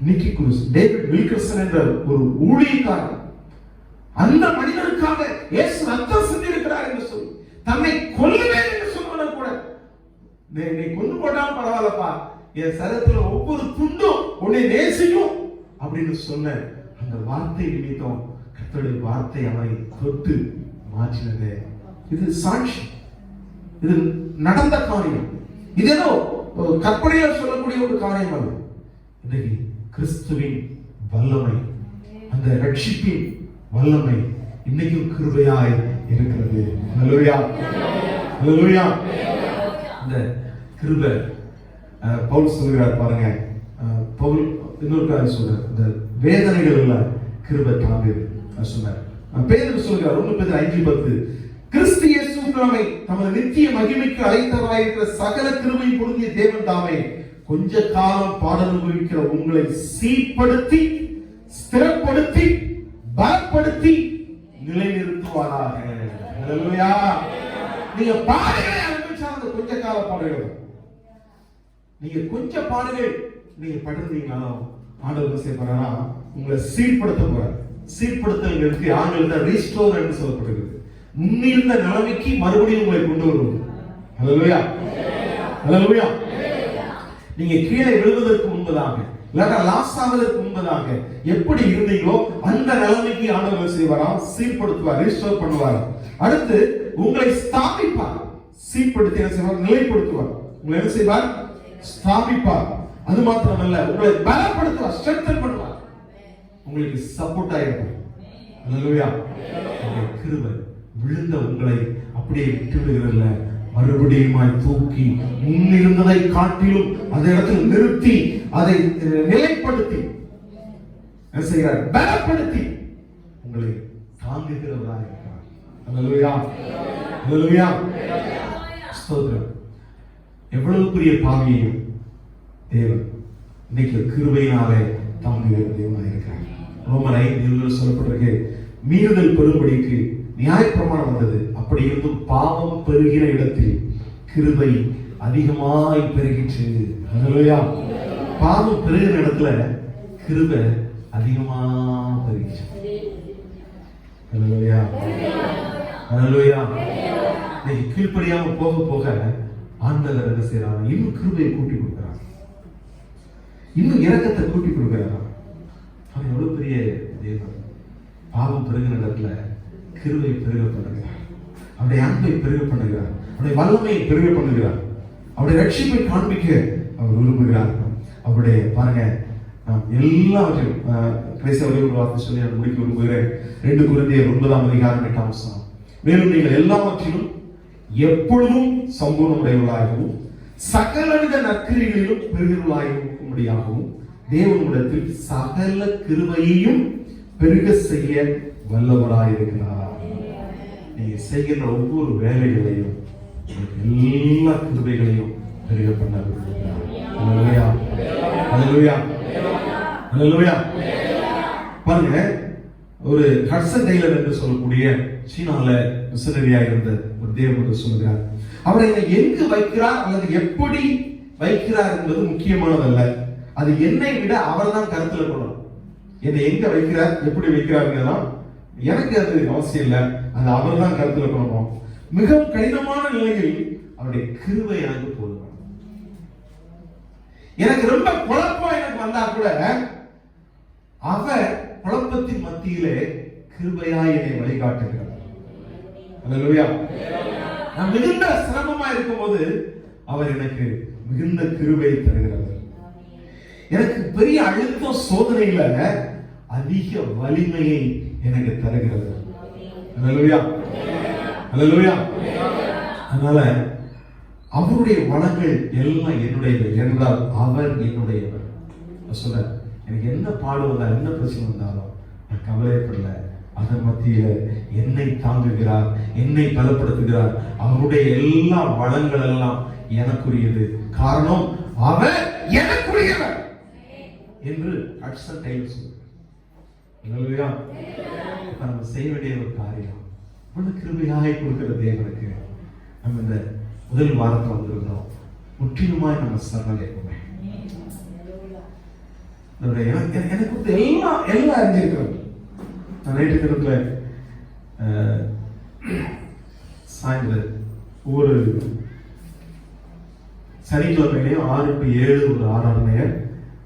நிக்கி குரூஸ், டேவிட் வில்கர்சன் என்ற ஒரு ஊழியக்காரன் அந்த மனிதனுக்காக இயேசு ரத்தம் சிந்திருக்கிறார் என்று சொல்லி தன்னை கொல்லுவேன் என்று சொன்னவன கூட, நீ கொண்டு போட்டாலும் பரவாயில்லப்பா, என் சரீரத்துல ஒவ்வொரு துண்டும் உன்னை நேசிக்கும் அப்படின்னு சொன்ன அந்த வார்த்தை நிமித்தம் கர்த்தருடைய வார்த்தை அவனை தொட்டு மாற்றினது. இது சாட்சி, இது நடந்த காரியம், இது ஏதோ கற்பனையில் சொல்லக்கூடிய ஒரு காரியம் அல்ல. இன்னைக்கு கிறிஸ்துவின் வல்லமை, அந்த ரட்சிப்பின் வல்லமை இன்னைக்கும் கிருபையாய் இருக்கிறது. ஹல்லேலூயா, ஹல்லேலூயா. அந்த கிருபை பவுல் சொல்கிறார் பாருங்க, பவுல் இன்னொரு காரியம் சொல்றார், இந்த வேதனைகள் இல்ல கிருபை தாங்கு சொன்னார். பேதுரு சொல்கிறார் 1 பேதுரு 5:10, கிறிஸ்து இயேசுவுக்கு நம்மை தமது நித்திய மகிமைக்கு அழைத்தவராயிருக்கிற சகல கிருபை பொருந்திய தேவன் தாமே கொஞ்ச காலம் பாடல் அனுபவிக்கிற உங்களை சீர்படுத்தி ஸ்திரப்படுத்தி பலப்படுத்தி நிலைநிறுத்துவாராக. ஹல்லேலூயா. நீங்க பாடுகளை அனுபவிச்சாலும் கொஞ்ச கால பாடுகள், நீங்க கொஞ்சம் பாடுகள் நீங்க படுறீங்கனாலும் ஆண்டவர் என்ன செய்ய போறாரா, உங்களை சீர்படுத்த போறார். சீர்படுத்தல்களுக்கு ஆங்கிலத்தில் ரீஸ்டோர் என்று சொல்லப்படுகிறது. முன்னிருந்த நிலைமைக்கு மறுபடியும் உங்களை கொண்டு வருவது. ஹல்லேலூயா. ஹல்லேலூயா. நீங்க கீழே விழுவதற்கு முன்பதாக, இல்லைன்னா லாஸ் ஆவதற்கு முன்பதாக எப்படி இருந்தீங்களோ அந்த நிலைமைக்கு ஆண்டவர் செய்வாரா, சீர்படுத்துவார், ரீஸ்டோர் பண்ணுவார். அடுத்து உங்களை ஸ்தாபிப்பார். சீர்படுத்தி என்ன செய்வார், நிலைப்படுத்துவார். உங்களை என்ன செய்வார், ஸ்தாபிப்பார். அது மாத்திரமல்ல, உங்களை பலப்படுத்துவார், ஸ்ட்ரெங்தன் பண்ணுவார், உங்களுக்கு சப்போர்ட்டா இருக்கும். ஹல்லேலூயா. கிருபை விழுந்த உங்களை அப்படியே விட்டு விடுகிறல்ல, மறுபடியும் தூக்கி முன்னிருந்ததை காட்டிலும் அந்த இடத்தில் நிறுத்தி அதை நிலைப்படுத்தி என்ன செய்கிறார், பலப்படுத்தி உங்களை தாங்குகிறவராக இருக்கிறார். ஹல்லேலூயா. ஹல்லேலூயா. ஸ்தோத்திரம். எவ்வளவு பெரிய பாவியையும் தேவன் இன்னைக்கு கிருபையினாலே தாங்குகிற தேவனாக இருக்கிறார். ரோமர் 5:7 சொல்லப்பட்டிருக்கு, மீறுதல் பெரும்படிக்கு நியாயப்பிரமாணம் வந்தது, அப்படி இருந்தும் பாவம் பெருகிற இடத்தில் கிருபை அதிகமாய் பெருகிற்று. ஹல்லேலூயா. பாவம் பெருகிற இடத்துல கிருபை அதிகமா பெருகிற்று. ஹல்லேலூயா. ஹல்லேலூயா. நீ கீழ்ப்படியாம போக போக ஆண்டவர் என்ன செய்யறாங்க, இன்னும் கிருபையை கூட்டி கொடுக்கிறார், இன்னும் இரக்கத்தை கூட்டி கொடுக்கிறார். அவன் எவ்வளவு பெரிய தேவன். பாவம் பெருகிற இடத்துல கிருபை பெருக பண்ணுகிறார், அவருடைய அன்பை பெருக பண்ணுகிறார், அவருடைய வல்லமையை பெருக பண்ணுகிறார், அவருடைய ரட்சிப்பை காண்பிக்க அவர் விரும்புகிறார். அவருடைய பாருங்க, நாம் எல்லாவற்றையும் கடைசி ஒரு வார்த்தை சொல்லி நான் முடிக்க விரும்புகிறேன். 2 கொரிந்தியர் 9:8. மேலும் நீங்கள் எல்லாவற்றிலும் எப்பொழுதும் சம்பூர்ணமுடையவர்களாகவும் சகலவித நற்கிரிகளிலும் பெருகிறவர்களாகவும் தேவனிடத்தில் சகல கிருபையையும் பெருக செய்ய வல்லவராயிருக்கிறார். நீங்க செய்கிற ஒவ்வொரு வேலைகளையும் எல்லா கிருபைகளையும் பெருக பண்ண விரும்புகிறார். ஹல்லேலூயா. ஹல்லேலூயா. ஹல்லேலூயா. பாருங்க, ஒரு ஹட்சன் டெய்லர் என்று சொல்லக்கூடிய சீனால மிஷனரியா இருந்த ஒரு தேவன் சொல்கிறார், அவரை எங்கு வைக்கிறார் அல்லது எப்படி வைக்கிறார் என்பது முக்கியமானதல்ல, அது என்னை விட அவர் தான் கருத்துல கொள்ளணும். என்னை எங்க வைக்கிறார், எப்படி வைக்கிறாருன்னா எனக்கு அது அவசியம் இல்லை, அது அவர் தான் கருத்துல கொள்ளணும். மிகவும் கடினமான நிலையில் அவருடைய கிருபை எனக்கு போதும். எனக்கு ரொம்ப குழப்பம் எனக்கு வந்தா கூட அவர் குழப்பத்தின் மத்தியிலே கிருபையாய் என்னை வழிகாட்டுகிறார். ஹல்லேலூயா. நான் மிகுந்த சிரமமா இருக்கும்போது அவர் எனக்கு மிகுந்த கிருபை தருகிறார். எனக்கு பெரிய அழுத்தம் சோதனையில அதிக வலிமையை எனக்கு தருகிறது. ஹல்லேலூயா. ஹல்லேலூயா. அதனால அவருடைய வளங்கள் எல்லாம் என்னுடையது என்றால் அவர் என்னுடையவர். சொல்ற, எனக்கு என்ன பாடு வந்தால் என்ன பிரச்சனை வந்தாலும் நான் கவலைப்படல. அதன் மத்தியில என்னை தாங்குகிறார், என்னை பலப்படுத்துகிறார். அவருடைய எல்லா வளங்கள் எல்லாம் எனக்குரியது. காரணம் அவர் எனக்குரியவர் என்று ஹட்சன் டெய்லர் சொல்றார். ஹல்லேலூயா. நம்ம செய்ய வேண்டிய ஒரு காரியம், கிருபையாய் கொடுக்கிற தேவனுக்கு நம்ம இந்த முதல் வாரத்தில் வந்திருக்கிறோம். முற்றிலுமாய் நம்ம சரணடைவோமே. எனக்கு எல்லாம் அறிஞ்சிருக்கிறோம். நான் நேற்று தினத்துல சாயந்தரம் ஒவ்வொரு சனிக்கிழமையிலையும் 6 to 7 ஒரு ஆராதனையை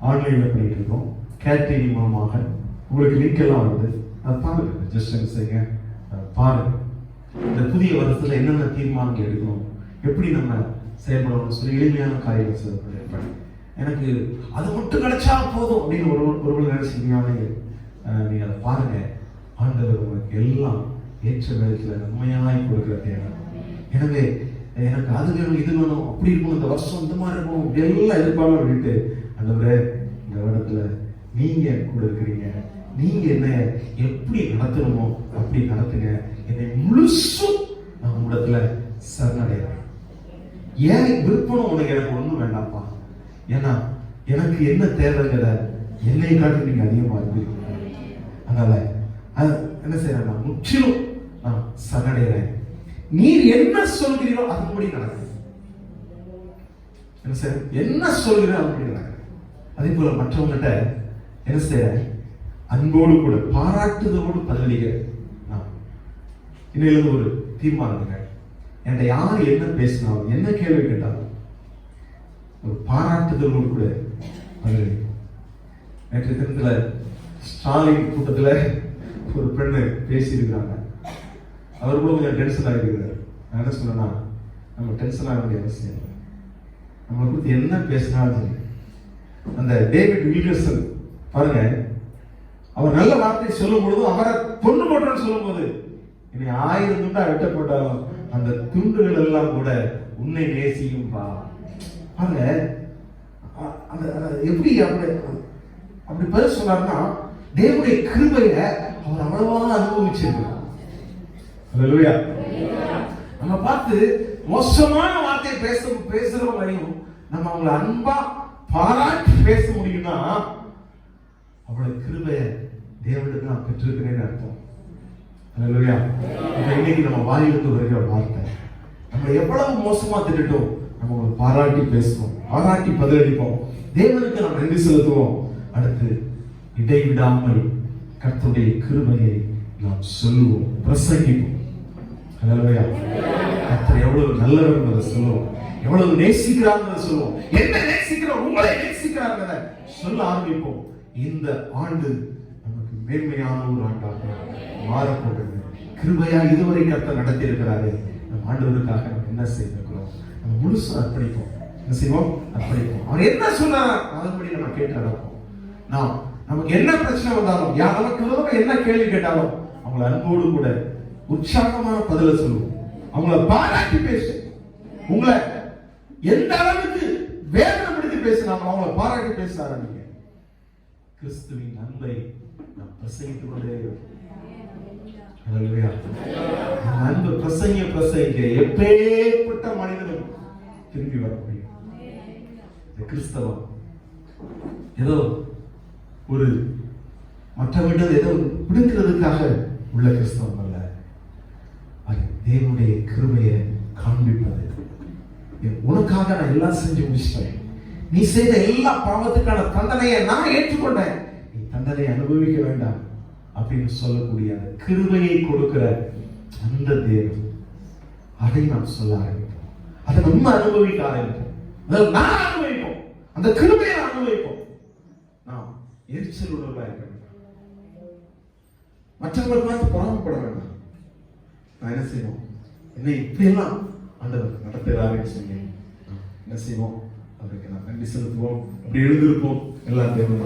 ஆன்லைன்ல பண்ணிட்டு இருக்கோம். கேட்டரிங் மூலமாக உங்களுக்கு லிங்க் எல்லாம் வருது, அதை பாருங்க. ஜஸ்ட் என்ன செய்யுங்க, பாருங்க. இந்த புதிய வருஷத்துல என்னென்ன தீர்மானங்கள் எடுக்கணும், எப்படி நம்ம செயல்படணும்னு சொல்லி எளிமையான காரியங்கள் செய்யப்பட. எனக்கு அது மட்டும் கிடைச்சா போதும் அப்படின்னு ஒருவர் நினைச்சீங்கன்னா நீங்க அதை பாருங்க. ஆண்டவர் உங்களுக்கு எல்லாம் ஏற்ற விதத்துல நன்மையாய் கொடுக்கிற தேவன். எனவே எனக்கு அது வேணும், இது வேணும், அப்படி இருக்கணும், இந்த வருஷம் இந்த மாதிரி இருக்கணும், இப்படி எல்லாம் எதிர்பார்க்க அப்படின்ட்டு ஆண்டவரே இந்த இடத்துல நீங்க கூட இருக்கிறீங்க, நீங்க என்ன எப்படி நடத்தணுமோ அப்படி நடத்துங்க. என்னை முழுசும் நான் உங்களிடத்துல சரணடைகிறேன். ஏன் விருப்பம் உனக்கு எனக்கு ஒண்ணும் வேண்டாம்ப்பா, ஏன்னா எனக்கு என்ன தேவைங்கிற என்னை காட்டி நீங்க அதிகமா இருப்பீங்க. அதனால அது நான் முற்றிலும் நான் சரணடைகிறேன். நீர் என்ன சொல்கிறீரோ அதுபடி நடக்கும். என்ன சார், என்ன சொல்கிறோ அதுபடி நடக்கும். அதே போல மற்றவங்ககிட்ட என்ன செய்ய, அன்போடு கூட பாராட்டுதலோடு பதிலளிக்க நான் இன்னிலிருந்து ஒரு தீர்மானம். என்கிட்ட யார் என்ன பேசினாலும் என்ன கேள்வி கேட்டாலும் ஒரு பாராட்டுதலோடு கூட பதிலளிக்கும். நேற்று தினத்துல ஸ்டாலின் கூட்டத்துல ஒரு பெண்ணு பேசியிருக்கிறாங்க. அவர் கூட கொஞ்சம் டென்ஷன் ஆகிருக்கிறார். நான் என்ன சொன்னா, நம்ம டென்ஷன் ஆக வேண்டிய அவசியம் இல்லை. நம்மளை குறித்து என்ன பேசினாலும் சரி. அந்த டேவிட் வில்கர்சன் பாருங்க, அவர் நல்ல வார்த்தை சொல்லும் பொழுது, அவரை பொண்ணு போட்டோன்னு சொல்லும் போது, இனி 1000 துண்டா வெட்டப்பட்டாலும் அந்த துண்டுகள் எல்லாம் கூட உன்னை நேசியும் பாருங்க. எப்படி அப்படி பதில் சொன்னார்னா, தேவனுடைய கிருபைய அவர் அவ்வளவா அனுபவிச்சிருக்கிறார். அல்லேலூயா. நம்ம பார்த்து மோசமான வார்த்தையை பேசுறவங்களையும் நம்ம அவங்களை அன்பா பாராட்டி பேச முடியும்னா அவளோட கிருபைய தேவனுக்கு நான் பெற்றிருக்கிறேன்னு அர்த்தம். அல்லேலூயா. இன்னைக்கு நம்ம வாயிலிருந்து வருகிற வார்த்தை, நம்ம எவ்வளவு மோசமா திட்டோம், நம்ம பாராட்டி பேசுவோம், பாராட்டி பதிலளிப்போம், தேவனுக்கு நாம் நன்றி செலுத்துவோம். அடுத்து இடைவிடாமல் கர்த்தருடைய கிருபையை நாம் சொல்லுவோம், பிரசங்கிப்போம். அல்லேலூயா. கர்த்தர் எவ்வளவு நல்லவர் என்பதை சொல்லுவோம், எவ்வளவு நேசிக்கிறார் சொல்லுவோம், என்ன நேசிக்கிறோம், உங்களை நேசிக்கிறார் சொல்ல ஆரம்பிப்போம். இந்த ஆண்டு நமக்கு மேன்மையான ஒரு ஆண்டாக மாறப்போகிறது. கிருபையா இதுவரை கர்த்தர் நடத்தி இருக்கிறாரு. நம் ஆண்டவருக்காக நம்ம என்ன செய்திருக்கிறோம், நம்ம முழுசு அர்ப்பணிப்போம். என்ன செய்வோம்? அர்ப்பணிப்போம். அவர் என்ன சொன்னார் அதன்படி நம்ம கேட்டு நடப்போம். நாம் நமக்கு என்ன பிரச்சனை வந்தாலும், யார் நமக்கு விரோதமா என்ன கேள்வி கேட்டாலும் அவங்களை அன்போடு கூட உற்சாகமான பதில சொல்லுவோம். அவங்கள பாராட்டி பேசு. உங்களை எந்த அளவுக்கு வேதனைப்படுத்தி பேசினாலும் அவங்கள பாராட்டி பேச ஆரம்பிங்க. கிறிஸ்துவின் அன்பை நாம் பிரசங்கித்துக் கொண்டே அன்பு பிரசங்க எப்பேற்பட்ட மனிதனும் திரும்பி வர முடியும். கிறிஸ்தவம் ஏதோ ஒரு மற்றவர்கள் ஏதோ பிடிக்கிறதுக்காக உள்ள கிறிஸ்தவம் அல்ல. அது தேவனுடைய கிருபையை காண்பிப்பது. உனக்காக நான் எல்லாம் செஞ்சு முடிச்சிட்டேன், நீ செய்த எல்லா பாவத்துக்கான தண்டனையை நான் ஏற்றுக்கொண்டேன், நீ தண்டனை அனுபவிக்க வேண்டாம் அப்படின்னு சொல்லக்கூடிய அந்த கிருபையை கொடுக்கிற அந்த தேவன், அதை நாம் சொல்ல ஆரம்பிப்போம். அதை நம்ம அனுபவிக்க ஆரம்பிப்போம். அதாவது நான் அனுபவிப்போம், அந்த கிருபையை அனுபவிப்போம். நாம் எரிச்சல் உணர்வா இருக்க வேண்டாம், மற்றவர்கள் பார்த்து பொறாமப்பட வேண்டாம். நான் என்ன செய்வோம், என்னை இப்படியெல்லாம் ஆண்டவர் நடத்துகிறாருன்னு சொல்லி என்ன செய்வோம், அவருக்கு நான் நன்றி செலுத்துவோம். அப்படி எழுந்திருப்போம். எல்லாம் தேவன்